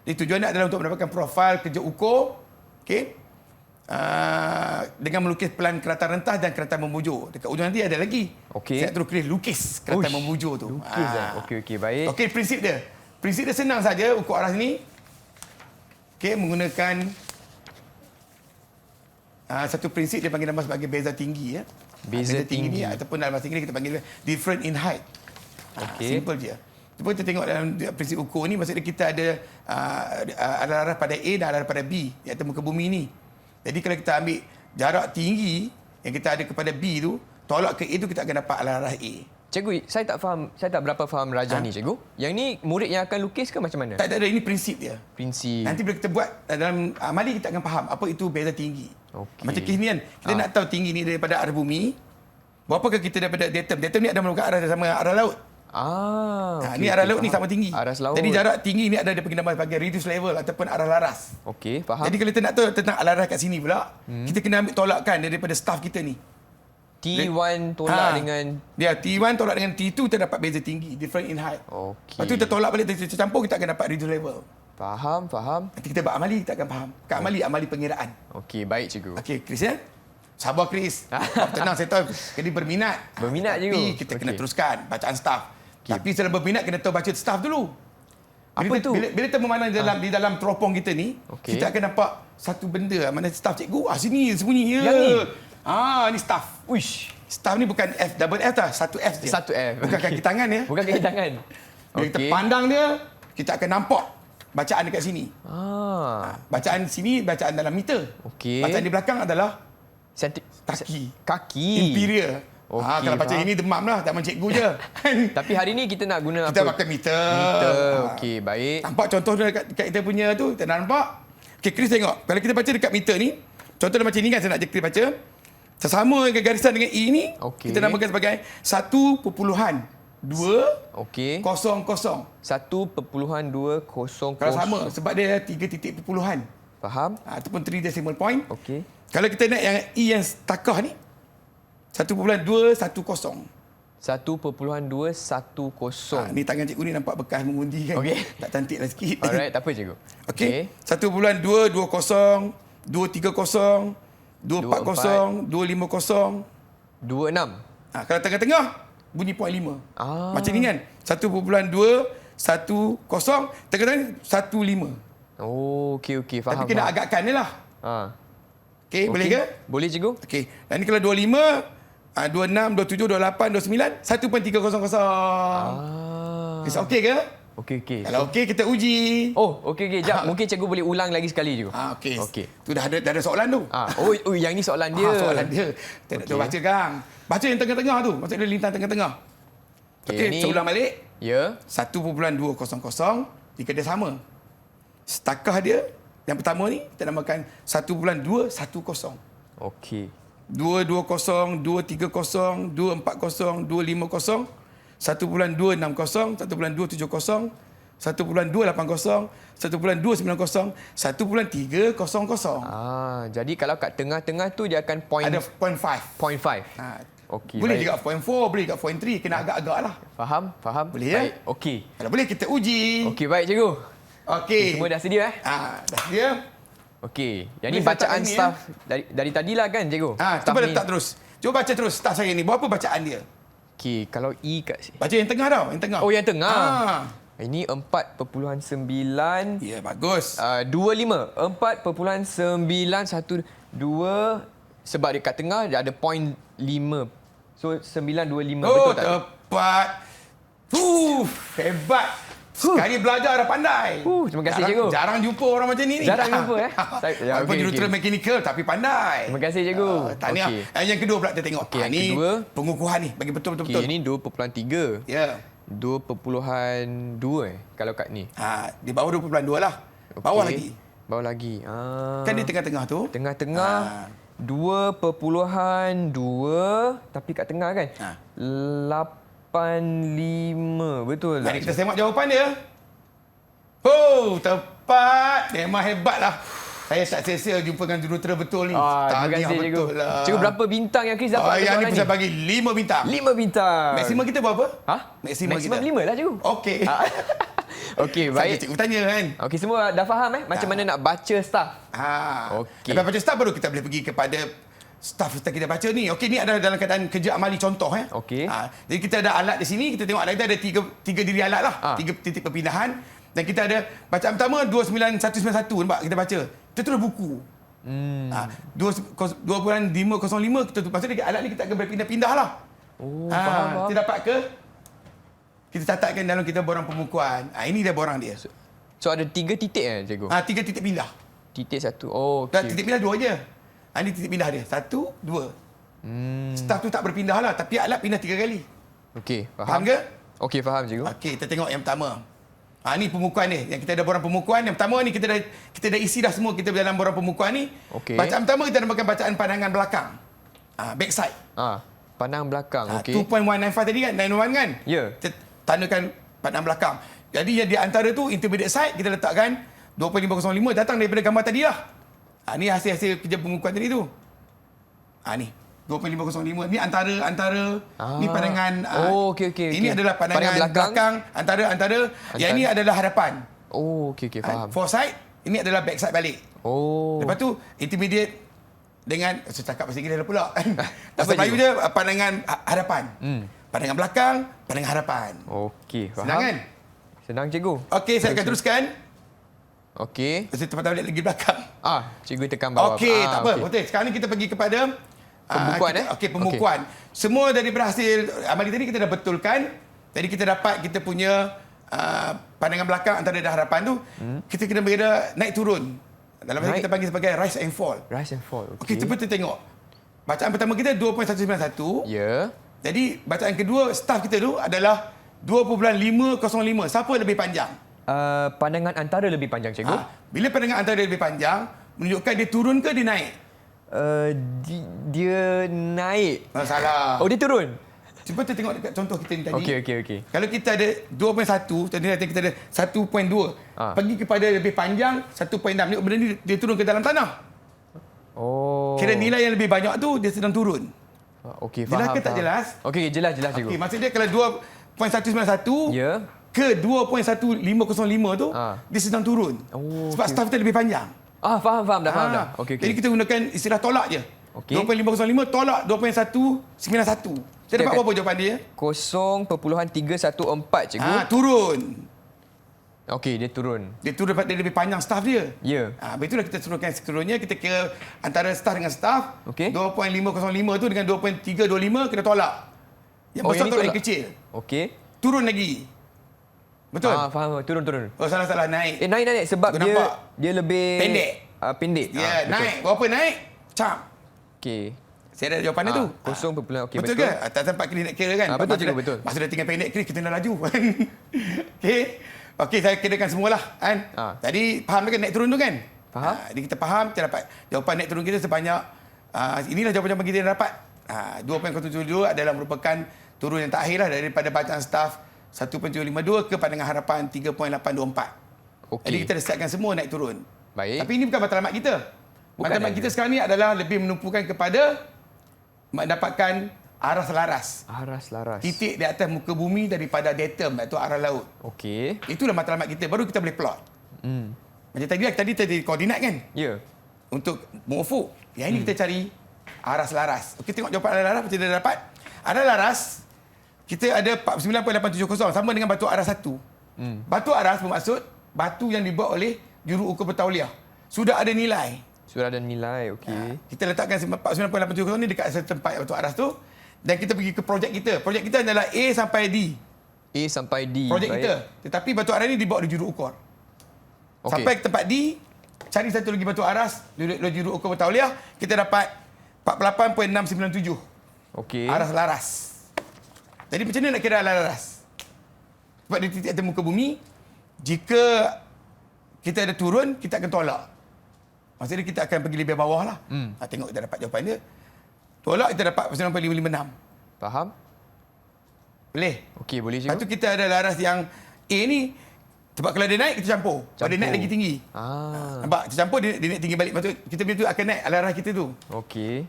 Jadi tujuannya adalah untuk mendapatkan profil kerja ukur, okey, dengan melukis pelan keratan rentas dan keratan membujur. Dekat ujung nanti ada lagi. Okey. Saya terus lukis keratan membujur tu. Lukis Okey, baik. Okey, prinsip dia. Prinsip dia senang saja ukur aras ni. Okey, menggunakan satu prinsip dia panggil nama sebagai beza tinggi ya. Beza tinggi ni ataupun dalam bahasa Inggeris kita panggil different in height. Okey. Simple je. Cuba kita tengok dalam prinsip ukur ni, maksudnya kita ada arah pada A dan arah pada B iaitu muka bumi ni. Jadi kalau kita ambil jarak tinggi yang kita ada kepada B tu, tolak ke A tu kita akan dapat arah A. Cikgu, saya tak faham, saya tak berapa faham rajah ni cikgu. Yang ni murid yang akan lukis ke macam mana? Tak ada, ini prinsip dia. Prinsip. Nanti bila kita buat dalam amali kita akan faham apa itu beza tinggi. Okey. Macam kes ni kan, kita nak tahu tinggi ni daripada arah bumi Berapakah kita daripada datum? Datum ni ada merupakan arah sama arah laut. Ni arah laut ni sama tinggi. Aras laut. Jadi jarak tinggi ni ada dia panggil nama sebagai reduced level ataupun arah laras. Okey, faham. Jadi kalau kita nak tahu tentang arah laras kat sini pula, kita kena ambil tolakkan daripada staff kita ni. T1 tolak dengan dia T1 tolak dengan T2 kita dapat beza tinggi, different in height. okey. Lepas tu kita tolak balik, kita campur, kita akan dapat reduced level. Faham. Nanti kita buat amali, kita akan faham. Kat amali pengiraan. Okey, baik cikgu. Okey, Chris ya. Sabar Chris. Tenang, saya tahu kena berminat. Berminat cikgu. Tapi kita kena teruskan bacaan staff. Tapi setelah berminat kena tahu baca staff dulu. Apa tu? Bila kita memandang di dalam teropong kita ni, kita akan nampak satu benda mana staff cikgu. Sini sembunyi ya. Yang ni? Ni staff. Uish. Staff ni bukan F, double F tah. Satu F je. Satu F. Bukan kaki tangan ya. Bukan kaki tangan. Bila kita pandang dia, kita akan nampak bacaan dekat sini. Bacaan sini, bacaan dalam meter. Okey. Bacaan di belakang adalah kaki. Imperial. Okey, kalau baca ini demam lah, tak macam cikgu je. Tapi hari ni kita nak guna Kita apa? pakai meter. Okey, baik. Nampak contoh dia dekat kita punya tu, kita nak nampak. Okey, Chris tengok. Kalau kita baca dekat meter ni, contoh dia macam ni kan, saya nak Chris baca. Sesama dengan garisan dengan E ni, kita namakan sebagai 1.2 Okey. 00. 1.200. Kalau sama, sebab dia 3 titik perpuluhan. Faham? Ataupun 3 decimal point. Okey. Kalau kita nak yang E yang takah ni, 1.210. 1.210. Ni tangan cikgu ni nampak bekas mengundi kan. Okey. Tak cantik lah sikit. Alright, tak apa cikgu. Okey. 1.220, 230, 240, 250. 26. Kalau tengah-tengah, bunyi point 5. Macam ni kan. 1.210, tengah-tengah 1.5. Oh, okey, faham. Tapi kena agakkan ni lah. Okey, boleh ke? Boleh cikgu. Okey. Dan ni kalau 25, 26, 27, 28, 29, 1.300. Okey ke? Okey. Kalau okey, kita uji. Oh, okey. Jap, mungkin cikgu boleh ulang lagi sekali cikgu. Okey. Tu dah ada soalan tu. Oh, yang ni soalan dia. Soalan dia. Kita nak baca kan. Baca yang tengah-tengah tu. Maksud dia lintang tengah-tengah. Okey, saya ulang balik. Ya. 1.200 jika dia sama. Stakah dia yang pertama ni kita namakan 1.210. Okey. 220, 230, 240, 250, 1.260, 1.270, 1.280, 1.290, 1.300. Jadi kalau kat tengah-tengah tu dia akan point ada point 5. Point 5. Okey. Boleh baik. juga point 4, boleh juga point 3, kena agak-agak lah. Faham? Boleh ya? Baik. Okey. Kalau boleh kita uji. Okey, baik cikgu. Okey. Semua dah sedia Dah sedia. Okey. Yang ni Boleh bacaan letak ini, staff dari tadilah kan cikgu? Cuba letak terus. Cuba baca terus staff saya ni. Berapa bacaan dia? Okey, kalau E kat sini. Baca yang tengah tau, yang tengah. Oh, yang tengah. Ini 4.9. Ya, bagus. 25. 4.912. Sebab dekat tengah dia ada point 5. So 925. Betul tak? Tepat. Hebat. Sekali belajar dah pandai. Terima kasih cikgu. Jarang jumpa orang macam ni. Jarang jumpa Walaupun juruterus mechanical tapi pandai. Terima kasih cikgu. Tahniah. Yang kedua pula kita tengok. Yang ni kedua. pengukuhan ni bagi betul-betul. Ini 2.3. Ya. 2.2 kalau kat ni. Di bawah 2.2 lah. Bawah lagi. Bawah lagi. Kan di tengah-tengah tu. Tengah-tengah 2.2 tapi kat tengah kan? 85. Betul tak? Mari kita semak jawapan dia. Tepat. Memang hebat lah. Saya tak sia-sia jumpa dengan jurutera betul ni. Terima kasih cikgu. Lah. Cikgu berapa bintang yang Chris dapat? Yang ni saya bagi 5 bintang. 5 bintang. Maksimum kita berapa? Maksimum kita. 5 lah cikgu. Okey. Okey, baik. Cikgu tanya kan. Okey, semua dah faham macam mana nak baca staff? Okey. Lepas baca staff baru kita boleh pergi kepada staff kita baca ni. Okey, ni ada dalam keadaan kerja amali contoh Okey. Jadi kita ada alat di sini, kita tengok alat kita ada tiga diri alat lah. 3 titik perpindahan dan kita ada bacaan pertama 29191 nampak kita baca. Kita tulis buku. 2.505 kita tu pasal alat ni kita akan berpindah-pindah lah. Faham. Kita dapat ke? Kita catatkan dalam kita borang pemukuan. Ini dia borang dia. So ada 3 titik cikgu? 3 titik pindah. Titik 1. Oh, Okay. okey. Titik pindah 2 je. Ini titik pindah dia. 1, 2. Staff tu tak berpindah lah. Tapi alat pindah 3 kali. Okey, Faham ke? Okey, faham cikgu. Okey, kita tengok yang pertama. Ni pemukuan ni. Yang kita ada borang pemukuan. Yang pertama ni kita dah isi dah semua kita dalam borang pemukuan ni. Okey. Bacaan pertama kita namakan bacaan pandangan belakang. Backside. Pandang belakang. Okey. 2.195 tadi kan, 911 kan? Ya. Kita tandakan pandang belakang. Jadi yang di antara tu, intermediate side, kita letakkan 2.505 datang daripada gambar tadi lah. Ni hasil-hasil kerja pengukuran tadi tu. Ni. 2.505 ni antara ni pandangan okey. Ini adalah pandangan belakang antara yang ini adalah hadapan. Okey, faham. Foresight ini adalah backside balik. Lepas tu intermediate dengan saya cakap bahasa Inggeris pula. Bahasa Melayu je pandangan hadapan. Pandangan belakang, pandangan hadapan. Okey, faham. Senang kan? Senang cikgu. Okey, saya akan teruskan. Okey. Saya tempat balik lagi belakang. Cikgu tekan bawah. Okey, tak apa. Betul. Sekarang ni kita pergi kepada pembukuan. Pembukuan. Semua daripada hasil amali tadi kita dah betulkan. Jadi kita dapat kita punya pandangan belakang antara dah hadapan tu. Kita kena beda naik turun. Dalam bahasa kita panggil sebagai rise and fall. Rise and fall. Okey, cuba kita tengok. Bacaan pertama kita 2.191. Ya. Jadi bacaan kedua staff kita tu adalah 2.505. Siapa lebih panjang? Pandangan antara lebih panjang, cikgu. Bila pandangan antara lebih panjang, menunjukkan dia turun ke dia naik? Dia naik. Salah. Dia turun. Cuba kita tengok dekat contoh kita ni tadi. Okey. Kalau kita ada 2.1, tadi kita ada 1.2. Pergi kepada lebih panjang 1.6. Tengok benda ni dia turun ke dalam tanah. Kira nilai yang lebih banyak tu dia sedang turun. Okey, faham. Jelas ke tak jelas? Okey, jelas cikgu. Okey, maksud dia kalau 2.191 ke 2.1505 tu dia sedang turun. Sebab staff kita lebih panjang. Faham dah. Okey. Jadi kita gunakan istilah tolak je. 2.505 tolak 2.191. Saya dapat berapa jawapan dia? 0.314, cikgu. Turun. Okey, dia turun. Dia turun dapat dia lebih panjang staff dia. Ya. Itulah kita suruhkan seluruhnya. Kita kira antara staff dengan staff. Okey. 2.505 tu dengan 2.325 kena tolak. Yang besar tolak yang kecil. Okey. Turun lagi. Betul? Faham. Turun. Salah naik. Naik sebab dia lebih pendek. Ya, naik. Berapa naik? Cap. Okey. Saya ada jawapannya tu. Okey, betul ke? Tak sempat kena nak kira kan? Betul cikgu, betul. Masa dah tinggal pendek, kita nak laju. Okey, saya kirakan semualah kan. Tadi faham kan naik turun tu kan? Faham. Jadi kita faham, kita dapat jawapan naik turun kita sebanyak inilah jawapan kita yang dapat. 2.072 adalah merupakan turun yang terakhir lah daripada bacaan staff 1.752 ke pandangan harapan 3.824. Jadi kita dah siapkan semua naik turun. Baik. Tapi ini bukan matlamat kita. Matlamat kita sekarang ni adalah lebih menumpukan kepada mendapatkan arah selaras. Titik di atas muka bumi daripada datum iaitu arah laut. Okey. Itulah matlamat kita. Baru kita boleh plot. Macam tadi koordinat kan? Ya. Untuk mengufuk. Yang ini kita cari arah selaras. Okey, tengok jawapan arah laras macam dia dapat. Arah laras kita ada 49.870 sama dengan batu aras 1. Batu aras bermaksud batu yang dibuat oleh juru ukur bertauliah. Sudah ada nilai. Okey. Kita letakkan 49.870 ni dekat satu tempat batu aras tu dan kita pergi ke projek kita. Projek kita adalah A sampai D. Projek kita. Tetapi batu aras ni dibawa oleh juru ukur. Sampai ke tempat D, cari satu lagi batu aras oleh juru ukur bertauliah, kita dapat 48.697. Okey. Aras laras. Jadi macam mana nak kira aras laras? Sebab di titik atas muka bumi, jika kita ada turun, kita akan tolak. Maksudnya kita akan pergi lebih bawah lah. Tengok kita dapat jawapan dia. Tolak kita dapat 9.556. Faham? Boleh? Okey, boleh cikgu. Lepas tu kita ada laras yang A ni, sebab kalau dia naik, kita campur. Kalau dia naik lagi tinggi. Nampak? Kita campur, dia naik tinggi balik. Lepas tu kita punya tu akan naik laras kita tu. Okey.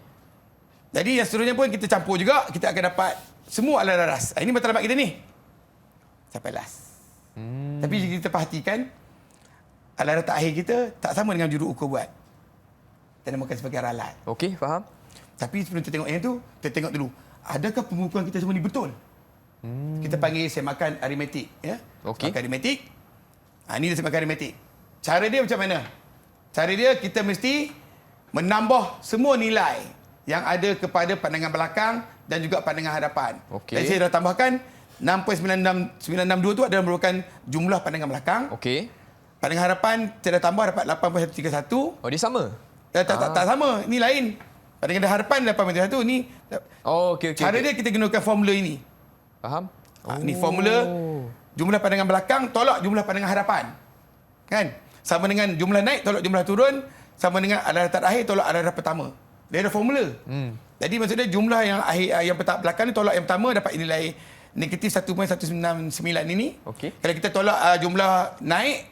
Jadi yang seterusnya pun kita campur juga, kita akan dapat semua laras. Ini matlamat kita ni. Sampai last. Tapi jika kita perhatikan, alat terakhir kita tak sama dengan juru ukur buat. Kita namakan sebagai ralat. Okey, faham. Tapi sebelum kita tengok yang tu, kita tengok dulu. Adakah pengukuran kita semua ni betul? Kita panggil semakan aritmetik. Ya? Okey. Semakan aritmetik. Ini dia semakan aritmetik. Cara dia macam mana? Cara dia, kita mesti menambah semua nilai yang ada kepada pandangan belakang dan juga pandangan hadapan. Okey. Jadi saya dah tambahkan 6.962 tu adalah merupakan jumlah pandangan belakang. Okey. Pandangan harapan saya dah tambah dapat 8.131. Dia sama? Tak sama. Ini lain. Pandangan harapan 8.131 ni. Okey. Cara dia kita gunakan formula ini. Faham? Ni formula jumlah pandangan belakang tolak jumlah pandangan hadapan. Kan? Sama dengan jumlah naik tolak jumlah turun, sama dengan arah terakhir tolak arah pertama. Dia ada formula. Jadi maksudnya jumlah yang yang petak belakang ni tolak yang pertama dapat nilai negatif 1.199 ini. Okey. Kalau kita tolak jumlah naik,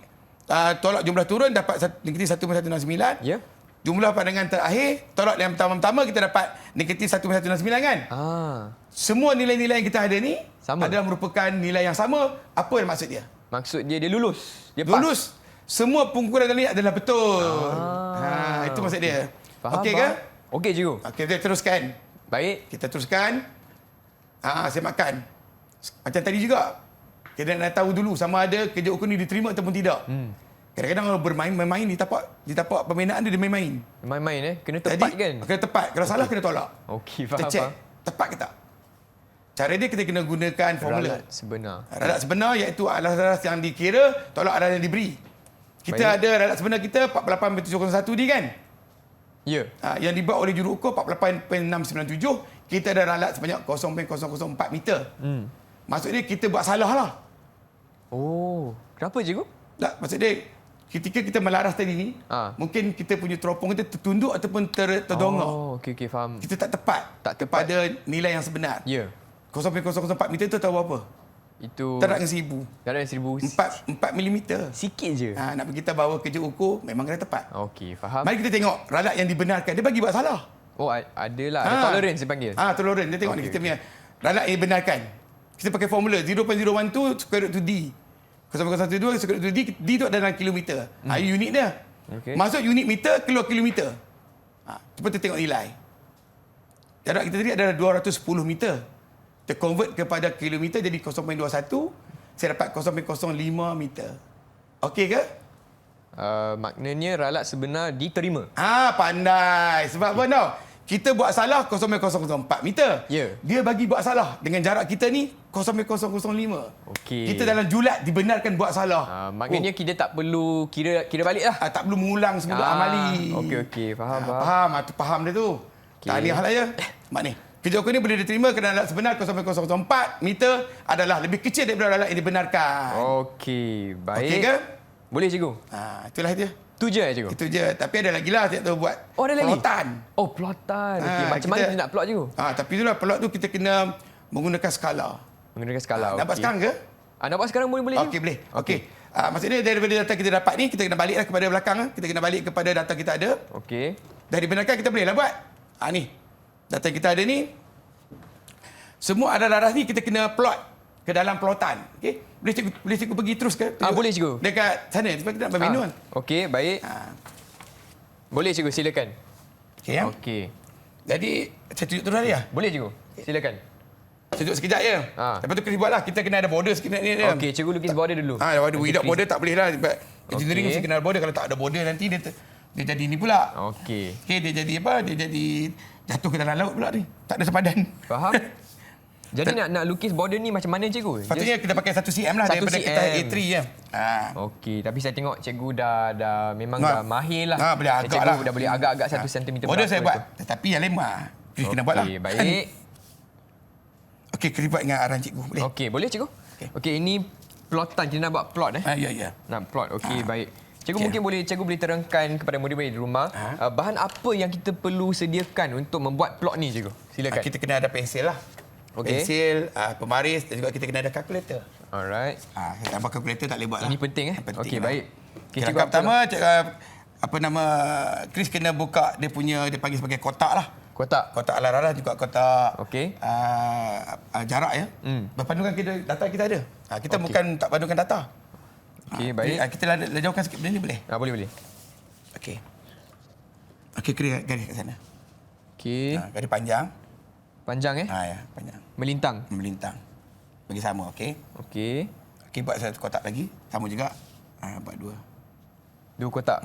tolak jumlah turun dapat negatif 1.169. Ya. Jumlah pandangan terakhir, tolak yang pertama kita dapat negatif 1.169 kan? Semua nilai-nilai yang kita ada ni sama. adalah merupakan nilai yang sama. Apa yang maksud dia? Maksud dia lulus. Dia pass. Lulus. Semua pengumpulan ni adalah betul. Itu maksud dia. Faham, Okey ke? faham. Okey, cikgu. Okey, kita teruskan. Baik. Kita teruskan. Saya makan. Macam tadi juga. Kita nak tahu dulu sama ada kerja ukur ni diterima ataupun tidak. Kadang-kadang orang bermain di tapak pembinaan dia main-main. Main-main Kena tepat kan? Kena tepat. Kalau salah kena tolak. Okey, Kita faham. check. faham. Tepat ke tak? Cara dia kita kena gunakan formula. Ralat sebenar. Ralat sebenar iaitu alas-alas yang dikira tolak alas yang diberi. Kita ada ralat sebenar kita 48.701 ni kan? Ya. Yang dibuat oleh juru ukur 48.697. Kita ada ralat sebanyak 0.004 meter. Maksud dia kita buat salah lah. Oh, kenapa cikgu? Tak, maksud dia ketika kita melaras tadi ni, mungkin kita punya teropong kita tertunduk ataupun terdongak. Oh, okey, faham. Kita tak tepat kepada nilai yang sebenar. Ya. 0.004 meter tu tahu apa? Itu Tak nak dengan 1000. tak ada 1000. 4 milimeter. Sikit je. Nak beritahu bahawa kerja ukur memang kena tepat. Okey, faham. Mari kita tengok ralat yang dibenarkan. Dia bagi buat salah. Oh, adalah. Ada tolerance dia panggil. Tolerance. Dia tengok ni kita punya ralat yang dibenarkan. Kita pakai formula 0.012 square root to D. 0.012 square root to D. D tu adalah kilometer. Unit dia. Okey. Masuk unit meter, keluar kilometer. Cuba kita tengok nilai. Jarak kita tadi adalah 210 meter. Kita convert kepada kilometer jadi 0.21. Saya dapat 0.05 meter. Okey ke? Maknanya ralat sebenar diterima. Pandai. Sebab apa tau? Kita buat salah 0.004 meter. Ya. Dia bagi buat salah. Dengan jarak kita ni 0.005. Okey. Kita dalam julat dibenarkan buat salah. Maknanya kita tak perlu kira balik lah. Tak perlu mengulang semula amali. Okey. Faham. Faham dia tu. Tahniah lah ya. Mak ni. Kerja ukur ni boleh diterima kerana ralat sebenar 0.004 meter adalah lebih kecil daripada ralat yang dibenarkan. Okey. Baik. Okey ke? Boleh cikgu? Itulah dia. Itu je cikgu? Itu je. Tapi ada lagi lah kita buat. Oh, ada lagi? Plotan. Oh, plotan. Okey. Macam mana kita nak plot cikgu? Tapi itulah plot tu kita kena menggunakan skala. Menggunakan skala. Nak buat sekarang ke? Nak buat sekarang boleh? Okey, boleh. Okey. Maksudnya daripada data kita dapat ni, kita kena baliklah kepada belakang. Kita kena balik kepada data kita ada. Okey. Dah dibenarkan, kita bolehlah buat. Ni. Data yang kita ada ni. Semua aras-aras ni kita kena plot ke dalam plotan. Okey. Boleh cikgu pergi terus ke? Boleh cikgu. Dekat sana sebab kita nak bermenu kan. Okey, baik. Boleh cikgu, silakan. Okey ya. Okey. Jadi saya tunjuk terus dia. Boleh cikgu. Silakan. Saya tunjuk sekejap je. Lepas tu Chris buatlah. Kita kena ada border sikit ni dia. Okey, cikgu lukis border dulu. Without border tak boleh lah. Sebab engineering mesti kena ada border. Kalau tak ada border nanti dia jadi ni pula. Okey. Okey, dia jadi apa? Dia jadi jatuh ke dalam laut pula ni. Tak ada sepadan. Faham? Jadi nak lukis border ni macam mana cikgu? Sepatutnya kita pakai 1 cm lah 1 daripada cm. kita A3 je. Okey, tapi saya tengok cikgu dah memang dah mahir lah. Boleh agak cikgu lah. dah boleh agak-agak 1 cm. Border saya buat. Tetapi yang lain Chris kena buat lah. Okey, baik. Okey, Chris buat dengan arahan cikgu. Boleh? Okey, boleh cikgu? Okey, ini plotan. Kita nak buat plot Ya. Nak plot. Okey, baik. Cikgu mungkin cikgu boleh terangkan kepada murid-murid di rumah bahan apa yang kita perlu sediakan untuk membuat plot ni cikgu. Silakan. Kita kena ada pensel lah. Okey. Pensel, pemaris dan juga kita kena ada kalkulator. Alright. Tanpa kalkulator tak boleh buat lah. Ini penting Okey, baik. Okay, langkah pertama, Chris kena buka dia panggil sebagai kotak lah. Kotak alar-alar juga kotak jarak ya. Berpandukan data kita ada. Kita bukan tak pandukan data. Okey, baik. Kita lejaukan sikit benda ni boleh? Boleh. Okey. Okey, garis kat sana. Okey. Garis panjang. Panjang Ya, panjang. Melintang. Bagi sama, okey. Okey. Okey, buat satu kotak lagi. Sama juga. Buat 2. 2 kotak.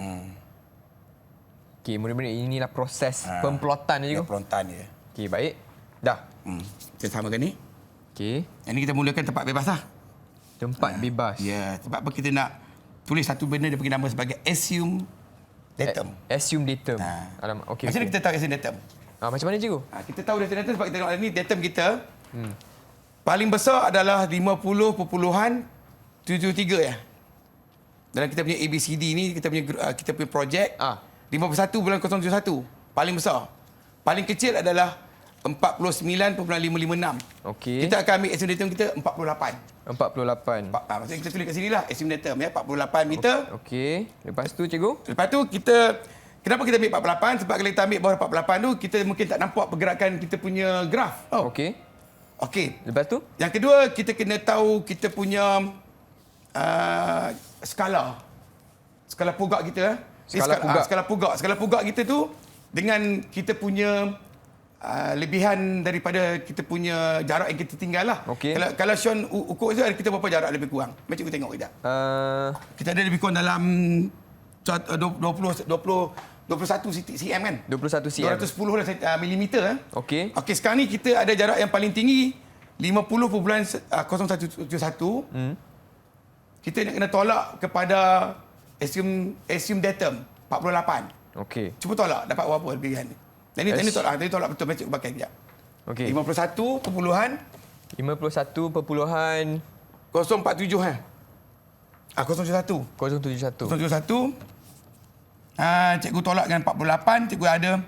Okey, murid-murid inilah proses pemplotan je. Pemplotan dia. Okey, baik. Dah. Kita samakan ni. Okey. Yang ni kita mulakan tempat bebas lah. Tempat bebas. Ya, sebab apa kita nak tulis satu benda dia bagi nama sebagai assume datum. Assume datum. Alamak. Okey. Macam mana kita tahu assume datum? Macam mana cikgu? Kita tahu datum sebab kita tengok ni datum kita. Paling besar adalah 50.73 ya. Dalam kita punya ABCD ni kita punya projek 51.071 paling besar. paling kecil adalah 49.556. Okey. Kita akan ambil estimatum kita 48. 48. Maksudnya kita tulis kat sini lah estimatum ya, 48 meter. Okey. Lepas tu cikgu? Lepas tu kenapa kita ambil 48? Sebab kalau kita ambil bawah 48 tu, kita mungkin tak nampak pergerakan kita punya graf. Okey. Okey. Lepas tu? Yang kedua, kita kena tahu kita punya skala. Skala pugak kita. Skala pugak kita tu dengan kita punya lebihan daripada kita punya jarak yang kita tinggal lah. Okey. Kalau Sean ukur tu, kita berapa jarak lebih kurang? Macam kita tengok kejap. Kita ada lebih kurang dalam 21 cm kan? 21 cm. 210 milimeter. Okey. Okey, sekarang ni kita ada jarak yang paling tinggi 50.0171. Kita nak kena tolak kepada assume datum 48. Okey. Cuba tolak dapat berapa lebihan ni. Tadi tolak betul macam pakai sekejap. Okey. 51.047 kan. 071. 071. 071. Cikgu tolak dengan 48, cikgu ada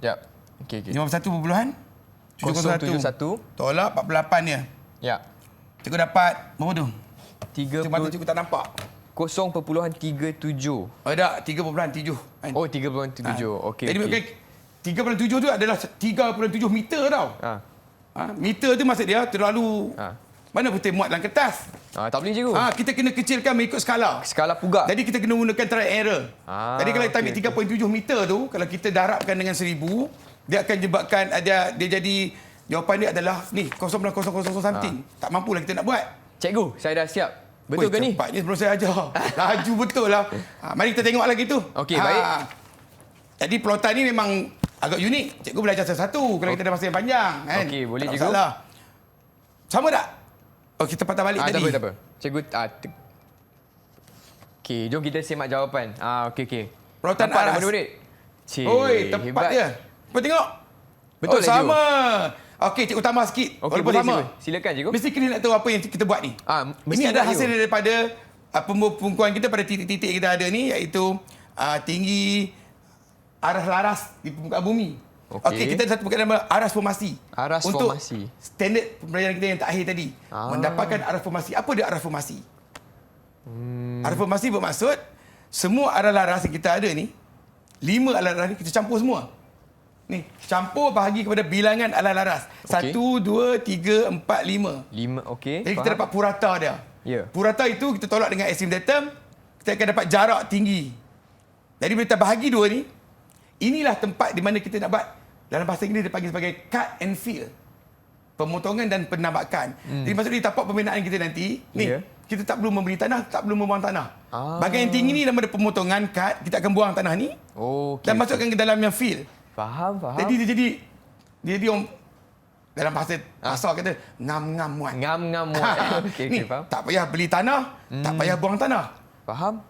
Yap. Okey. 51.701. Tolak 48 dia. Ya. Cikgu dapat berapa tu? 30. Mata cikgu tak nampak. 0.37. Oh tak, 3.7 kan. Oh, 3.7. Okey. Jadi okay. 3.7 tu adalah 3.7 meter tau. Meter tu maksud dia terlalu mana betul muat dalam kertas. Tak boleh cikgu. Kita kena kecilkan mengikut skala. Skala pugak. Jadi kita kena gunakan trial error. Jadi kalau kita ambil 3.7 meter tu, kalau kita darabkan dengan 1000, dia akan menyebabkan dia jadi jawapan dia adalah ni 0.000 something. Tak mampulah kita nak buat. Cikgu, saya dah siap. Betul ke ni? Cepatnya sebelum saya ajar. Laju betul lah. Mari kita tengok lagi tu. Okey, baik. Jadi plotan ni memang agak unik. Cikgu belajar satu-satu kalau kita ada masa yang panjang. Kan? Okey, boleh tak cikgu. masalah. Sama tak? Oh, kita patah balik tadi. Tak apa. Cikgu... Okey, jom kita simak jawapan. Okey. Plotan nampak aras. tak murid-murid? Oi, tepat hebat. dia. Cuba tengok. Betul tak, sama. Okey, cikgu tambah sikit. Okey, Walaupun boleh sama. cikgu. Silakan cikgu. Mesti kena nak tahu apa yang kita buat ni. Mesti Ini adalah nak, hasil cikgu. daripada pembukuan kita pada titik-titik yang kita ada ni, iaitu tinggi aras laras di permukaan bumi. Okey, kita ada satu perkara nama aras formasi. Aras Untuk formasi. standard pembelajaran kita yang terakhir tadi. Mendapatkan aras formasi. Apa dia aras formasi? Aras formasi bermaksud semua aras laras yang kita ada ni, 5 alas laras ni kita campur semua. Ni, campur bahagi kepada bilangan alas laras. Okey. 1, 2, 3, 4, 5. 5, okey. Jadi kita dapat purata dia. Ya. Purata itu kita tolak dengan assume datum, kita akan dapat jarak tinggi. Jadi bila kita bahagi dua ni, inilah tempat di mana kita nak buat, dalam bahasa Inggeris dipanggil sebagai cut and fill. Pemotongan dan penambakan. Jadi maksudnya di tapak pembinaan kita nanti, ni, kita tak perlu membeli tanah, tak perlu membuang tanah. Bahagian yang tinggi ni nama dia pemotongan, cut, kita akan buang tanah ni dan masukkan ke dalam yang fill. Faham. Jadi dia jadi orang dalam bahasa asal kata ngam-ngam muat. Ngam-ngam muat. Ni, Okey, faham. tak payah beli tanah, tak payah buang tanah. Faham?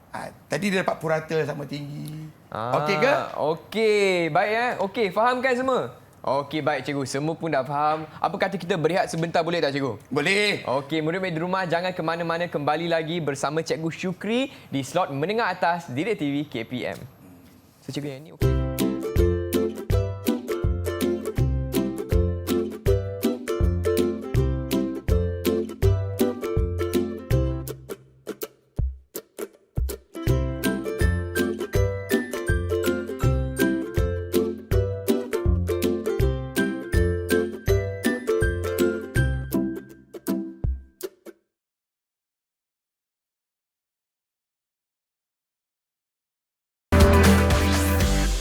Tadi dia dapat purata sama tinggi. Okey ke? Okey, baik Okey, faham kan semua? Okey, baik cikgu. Semua pun dah faham. Apa kata kita berehat sebentar boleh tak cikgu? Boleh. Okey, murid-murid di rumah jangan ke mana-mana, kembali lagi bersama Cikgu Syukri di slot menengah atas Didik TV KPM. So cikgu yang ni okey.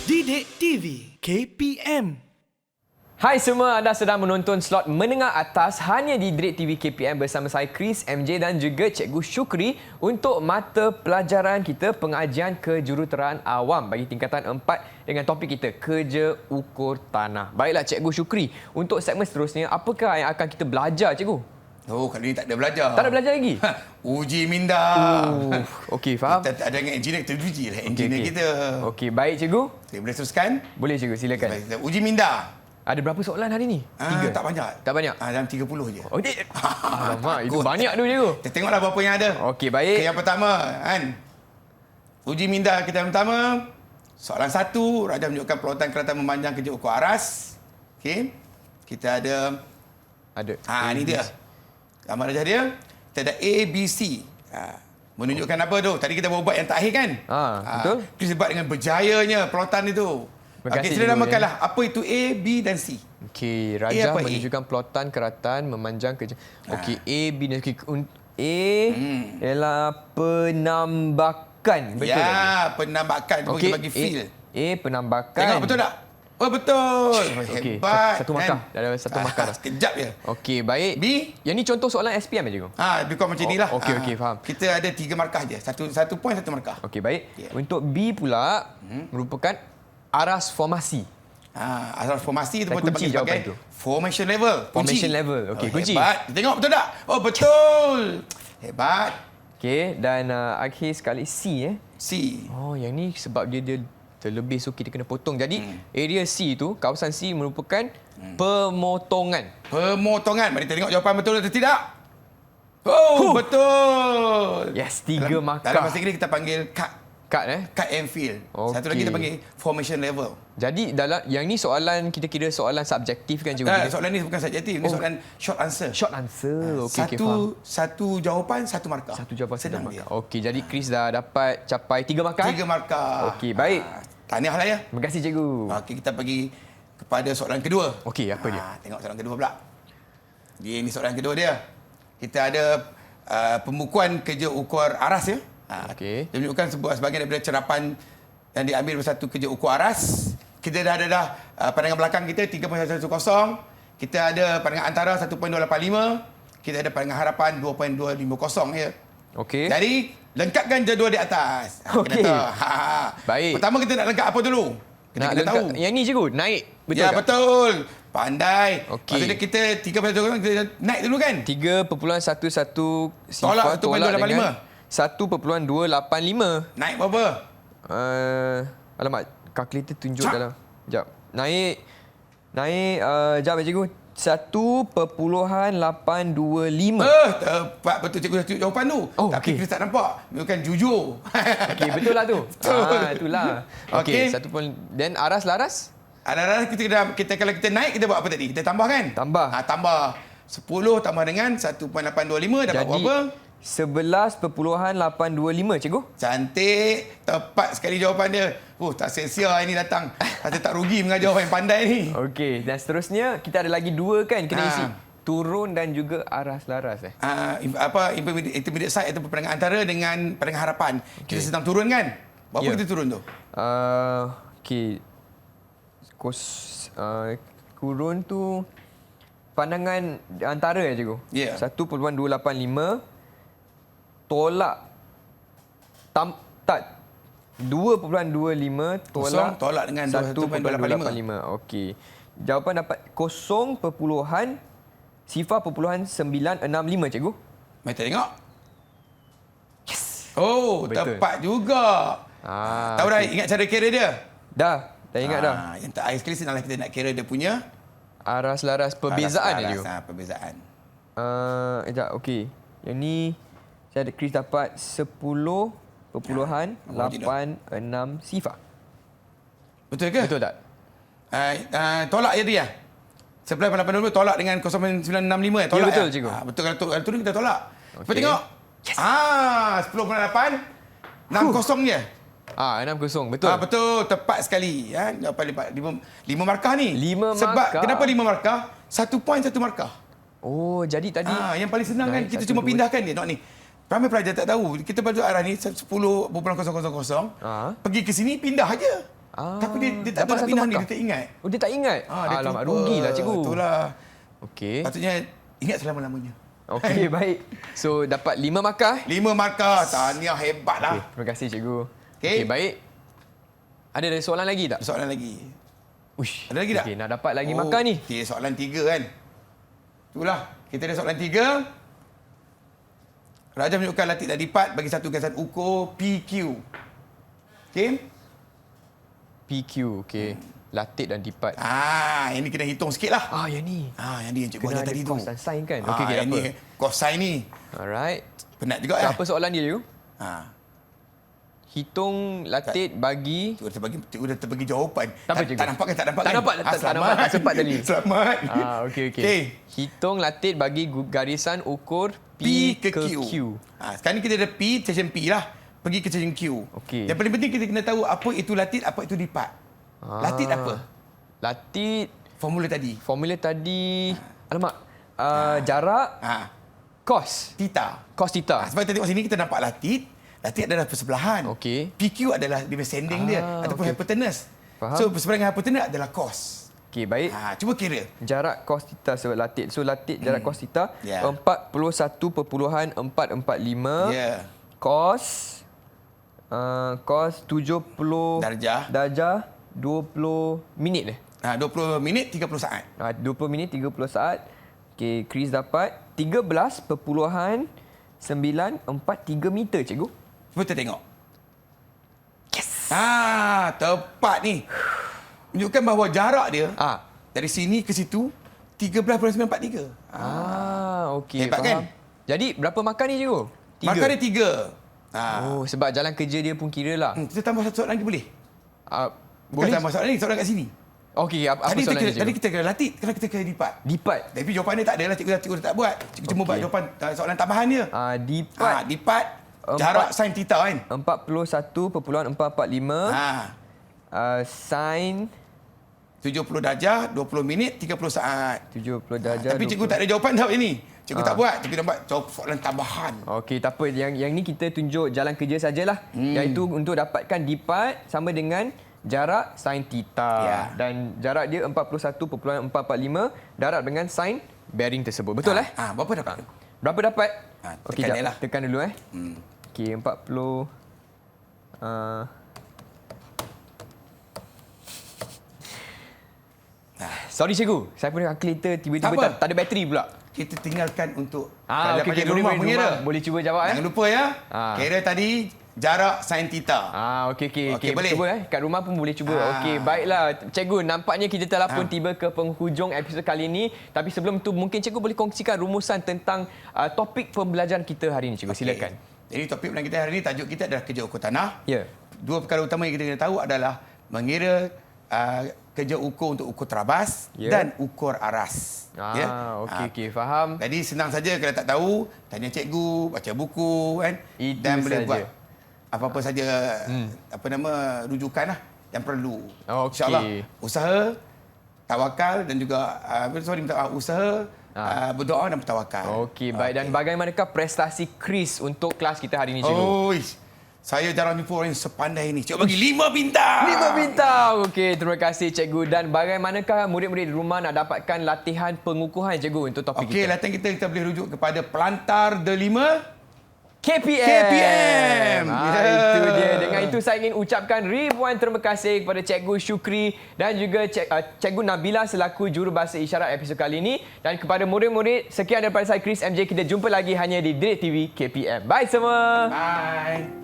Didik TV KPM. Hai semua, anda sedang menonton slot menengah atas hanya di Didik TV KPM bersama saya Chris MJ dan juga Cikgu Syukri untuk mata pelajaran kita pengajian kejuruteraan awam bagi tingkatan 4 dengan topik kita kerja ukur tanah. Baiklah Cikgu Syukri, untuk segmen seterusnya apakah yang akan kita belajar Cikgu? Oh, kali ni tak ada belajar. Tak ada belajar lagi? Uji minda. Okey, faham. Kita ada dengan engineer, kita uji lah engineer kita. Okey, baik Cikgu. Saya boleh teruskan? Boleh Cikgu, silakan. Kita uji minda. Ada berapa soalan hari ni? 3. Tak banyak. Tak banyak? Dalam 30 je. Okey. Alamak, itu banyak tu Cikgu. Kita tengoklah berapa yang ada. Okey, baik. Okay, yang pertama, kan. Uji minda kita yang pertama. Soalan 1, Raja menunjukkan pelautan keratan memanjang kerja ukur aras. Okey. Kita ada ni dia. Gambar Raja dia. Kita ada A, B, C. Menunjukkan apa tu? Tadi kita buat yang terakhir kan? Betul. Itu sebab dengan berjayanya pelautan itu. Okey, sila namakanlah apa itu A, B dan C. Okey, Raja menunjukkan pelautan keratan memanjang kerja. Okey, A, B dan C. A ialah penambakan. Betul ya, penambakan. Okey, Kita bagi feel. A, penambakan. Tengok betul tak? Oh, betul. Okey, Hebat. satu markah. Dah ada satu markah dah. Sekejap je. Okey, baik. B? Yang ni contoh soalan SPM je, cikgu. Lebih kurang macam inilah. Okey, faham. Kita ada 3 markah je. Satu point, satu markah. Okey, baik. Yeah. Untuk B pula, merupakan aras formasi. Aras formasi itu pun kita Kunci panggil jawapan sebagai tu. formation level. Formation level. Okey, kunci. Hebat. Kita tengok betul tak? Oh, betul. Hebat. Okey, dan akhir sekali C. C. Oh, yang ni sebab dia terlebih, so kita kena potong. Jadi, area C tu, kawasan C merupakan pemotongan. Pemotongan. Mari kita tengok jawapan betul atau tidak. Oh, betul. Yes, 3 markah. Dalam bahasa Inggeris kita panggil cut. Cut Cut and fill. Okey. Satu lagi kita panggil formation level. Jadi, dalam yang ni soalan, kita kira soalan subjektif kan, cikgu? Soalan ni bukan subjektif. Ini soalan short answer. Short answer. Okey, faham. Satu jawapan, satu markah. Satu jawapan, satu Senang markah. dia. Okey, jadi Chris dah dapat capai 3 markah. 3 markah. Okey, baik. Tahniah lah ya. Terima kasih, cikgu. Okey, kita pergi kepada soalan kedua. Okey, apa dia? Tengok soalan kedua pula. Ini soalan kedua dia. Kita ada pembukuan kerja ukur aras ya. Okey. Dia menunjukkan sebahagian daripada cerapan yang diambil dari satu kerja ukur aras. Kita dah ada pandangan belakang kita 3.110. Kita ada pandangan antara 1.285. Kita ada pandangan harapan 2.250 ya. Okey. Jadi lengkapkan jadual di atas. Okey. Baik. Pertama kita nak lengkap apa dulu? Kita Nak kena tahu. Yang ni, cikgu, naik. Betul Ya, tak? betul. Pandai. Okey. Maksudnya kita 3.110 kita naik dulu kan? 3.11 Tolak 1.285. 1.285. Naik berapa? Alamak, kalkulator tunjuk Cak. dalam. Sekejap. Naik, sekejap ya, cikgu. 1.825. Tepat betul cikgu dah tunjuk jawapan tu. Oh, tapi okey. kita tak nampak. Bukan jujur. Okey, betul lah tu. Betul. Itulah. Okey. Okey, dan aras-laras? Ada kita kalau kita naik kita buat apa tadi? Kita tambah kan? Tambah. Tambah 10 tambah dengan 1.825 dapat Jadi, berapa? 11.825, cikgu. Cantik. Tepat sekali jawapan dia. Tak sia-sia ini datang. Rasa tak rugi mengajar orang yang pandai ni. Okey, dan seterusnya kita ada lagi 2 kan kena isi. Turun dan juga aras-laras Intermediate side atau pandangan antara dengan pandangan harapan. Kita sedang turun kan? Berapa kita turun tu? Okey. Kurun tu pandangan antara ya, cikgu. Ya. 1.285 tolak 2.25 tolak dengan 1.285. Okey. Jawapan dapat 0.965, cikgu. Mari kita tengok. Yes. Oh, Betul. tepat juga. Tahu dah ingat cara kira dia? Dah ingat dah. Yang terakhir sekali senanglah kita nak kira dia punya Aras-laras perbezaan ya, cikgu. Perbezaan. Sekejap, okey. Yang ni saya ada Chris dapat 10.86 sifar. Betul ke? Betul tak? Tolak je dia. 11.82 tolak dengan 0.965 tolak. Ya, betul, ya? cikgu. Betul, kalau turun kita tolak. Okey. Cuba tengok. Yes. 10.8 60 je. 60, betul. Betul, tepat sekali. Jawapan 5 markah ni. 5 Sebab markah. kenapa 5 markah? 1 point 1 markah. Oh, jadi tadi Yang paling senang kan kita cuma pindahkan dia. Tengok ni. Ramai pelajar tak tahu. Kita pada arah ni 10.000 pergi ke sini pindah aja. Tapi dia tak tahu nak pindah ni, dia tak ingat. Oh, dia tak ingat? Dia Alamak, terlupa. rugilah, cikgu. Itulah. Okey. Patutnya ingat selama-lamanya. Okey, baik. So, dapat 5 markah. 5 markah. Tahniah, hebatlah. Okay, terima kasih, cikgu. Okey. Okey, baik. Ada soalan lagi tak? Soalan lagi. Uish. Ada lagi tak? Okey, nak dapat lagi markah ni. Okey, soalan 3 kan. Itulah. Kita ada soalan 3. Raja menunjukkan latik dan lipat bagi satu gasan ukur PQ. Okey? PQ, okey. Latik dan dipat. Ini kena hitung sikit lah. Yang ni. Yang dia yang cikgu Kena ajar ada tadi tu. cos dan sin kan? Okey, okey, tak ini apa. cos sin ni. Alright. Penat juga Apa soalan dia, cikgu? Hitung latit bagi... Cikgu dah terbagi jawapan. Tak apa, cikgu. Tak nampak kan? Tak nampak Tak kan? nampak, tak nampak, tak sempat tadi. Selamat. Okey. Okey. Hitung latit bagi garisan ukur P ke Q. Sekarang ni kita ada P, stesen P lah. Pergi ke stesen Q. Okey. Yang paling penting kita kena tahu apa itu latit, apa itu lipat. Latit apa? Latit, Formula tadi. alamak, jarak, cos. Theta. Cos theta. Sebab kita tengok sini kita nampak latit. Latit adalah persebelahan. Okey. PQ adalah dia ascending dia ataupun okey. hypotenuse. Faham. So perseberangan hypotenuse adalah cos. Okey, baik. Cuba kira. Jarak cos theta sebab latit. So latit jarak cos theta Ya. 41.445 Ya. cos 70 darjah 20 minit 20 minit 30 saat. 20 minit 30 saat. Okey, Chris dapat 13.943 meter, cikgu. Cuba kita tengok. Yes. Tepat ni. Menunjukkan bahawa jarak dia dari sini ke situ 13.943. Okey, Hebat faham. kan? Jadi berapa makan ni, cikgu? 3. Markah dia 3. Oh, sebab jalan kerja dia pun kira lah. Kita tambah satu soalan lagi boleh? Boleh? Kita tambah soalan ni, soalan kat sini. Okey, apa soalan ni, cikgu? Tadi kita kena latit, kalau kita kena lipat. Lipat. Tapi jawapan dia tak ada lah, cikgu dah tak buat. Cikgu cuma buat jawapan soalan tambahan dia. Lipat Lipat jarak sin theta kan. 41.445 sin 70 darjah, 20 minit, 30 saat. 70 darjah. Tapi cikgu tak ada jawapan dah ini. Cikgu tak buat. Cikgu dah buat soalan tambahan. Okey, tak apa. Yang ni kita tunjuk jalan kerja sajalah. Iaitu untuk dapatkan lipat sama dengan jarak sin theta. Ya. Dan jarak dia 41.445 darab dengan sin bearing tersebut. Betul Berapa dapat? Berapa dapat? Okey, tekan dia lah. tekan dulu Okey, 40 Sorry cikgu, saya punya kalkulator tiba-tiba tak ada bateri pula. Kita tinggalkan untuk Okey, rumah mengira. Boleh cuba jawab Jangan lupa ya. Kira tadi jarak sin theta. Okey, boleh. cuba kat rumah pun boleh cuba. Okey, baiklah cikgu, nampaknya kita telah pun tiba ke penghujung episod kali ini. Tapi sebelum tu mungkin cikgu boleh kongsikan rumusan tentang topik pembelajaran kita hari ini, cikgu. Silakan. Jadi topik pembelajaran kita hari ini, tajuk kita adalah kerja ukur tanah. Ya. Dua perkara utama yang kita kena tahu adalah mengira kerja ukur untuk ukur terabas dan ukur aras. Okey, faham. Jadi senang saja kalau tak tahu, tanya cikgu, baca buku kan. Itu dan boleh saja. buat apa-apa saja rujukan lah yang perlu. Okey. InsyaAllah usaha, tawakal dan juga usaha, berdoa dan bertawakal. Okey, baik. Dan bagaimanakah prestasi Chris untuk kelas kita hari ini, cikgu? Saya jarang jumpa orang yang sepandai ini. Cikgu bagi 5 bintang. 5 bintang. Okey, terima kasih cikgu. Dan bagaimanakah murid-murid di rumah nak dapatkan latihan pengukuhan, cikgu, untuk topik Okey, kita? latihan kita boleh rujuk kepada Pelantar Delima KPM. KPM. Itu dia. Dengan itu saya ingin ucapkan ribuan terima kasih kepada Cikgu Syukri dan juga Cikgu Nabila selaku jurubahasa isyarat episod kali ini. Dan kepada murid-murid, sekian daripada saya Chris MJ. Kita jumpa lagi hanya di Didik TV KPM. Bye semua. Bye.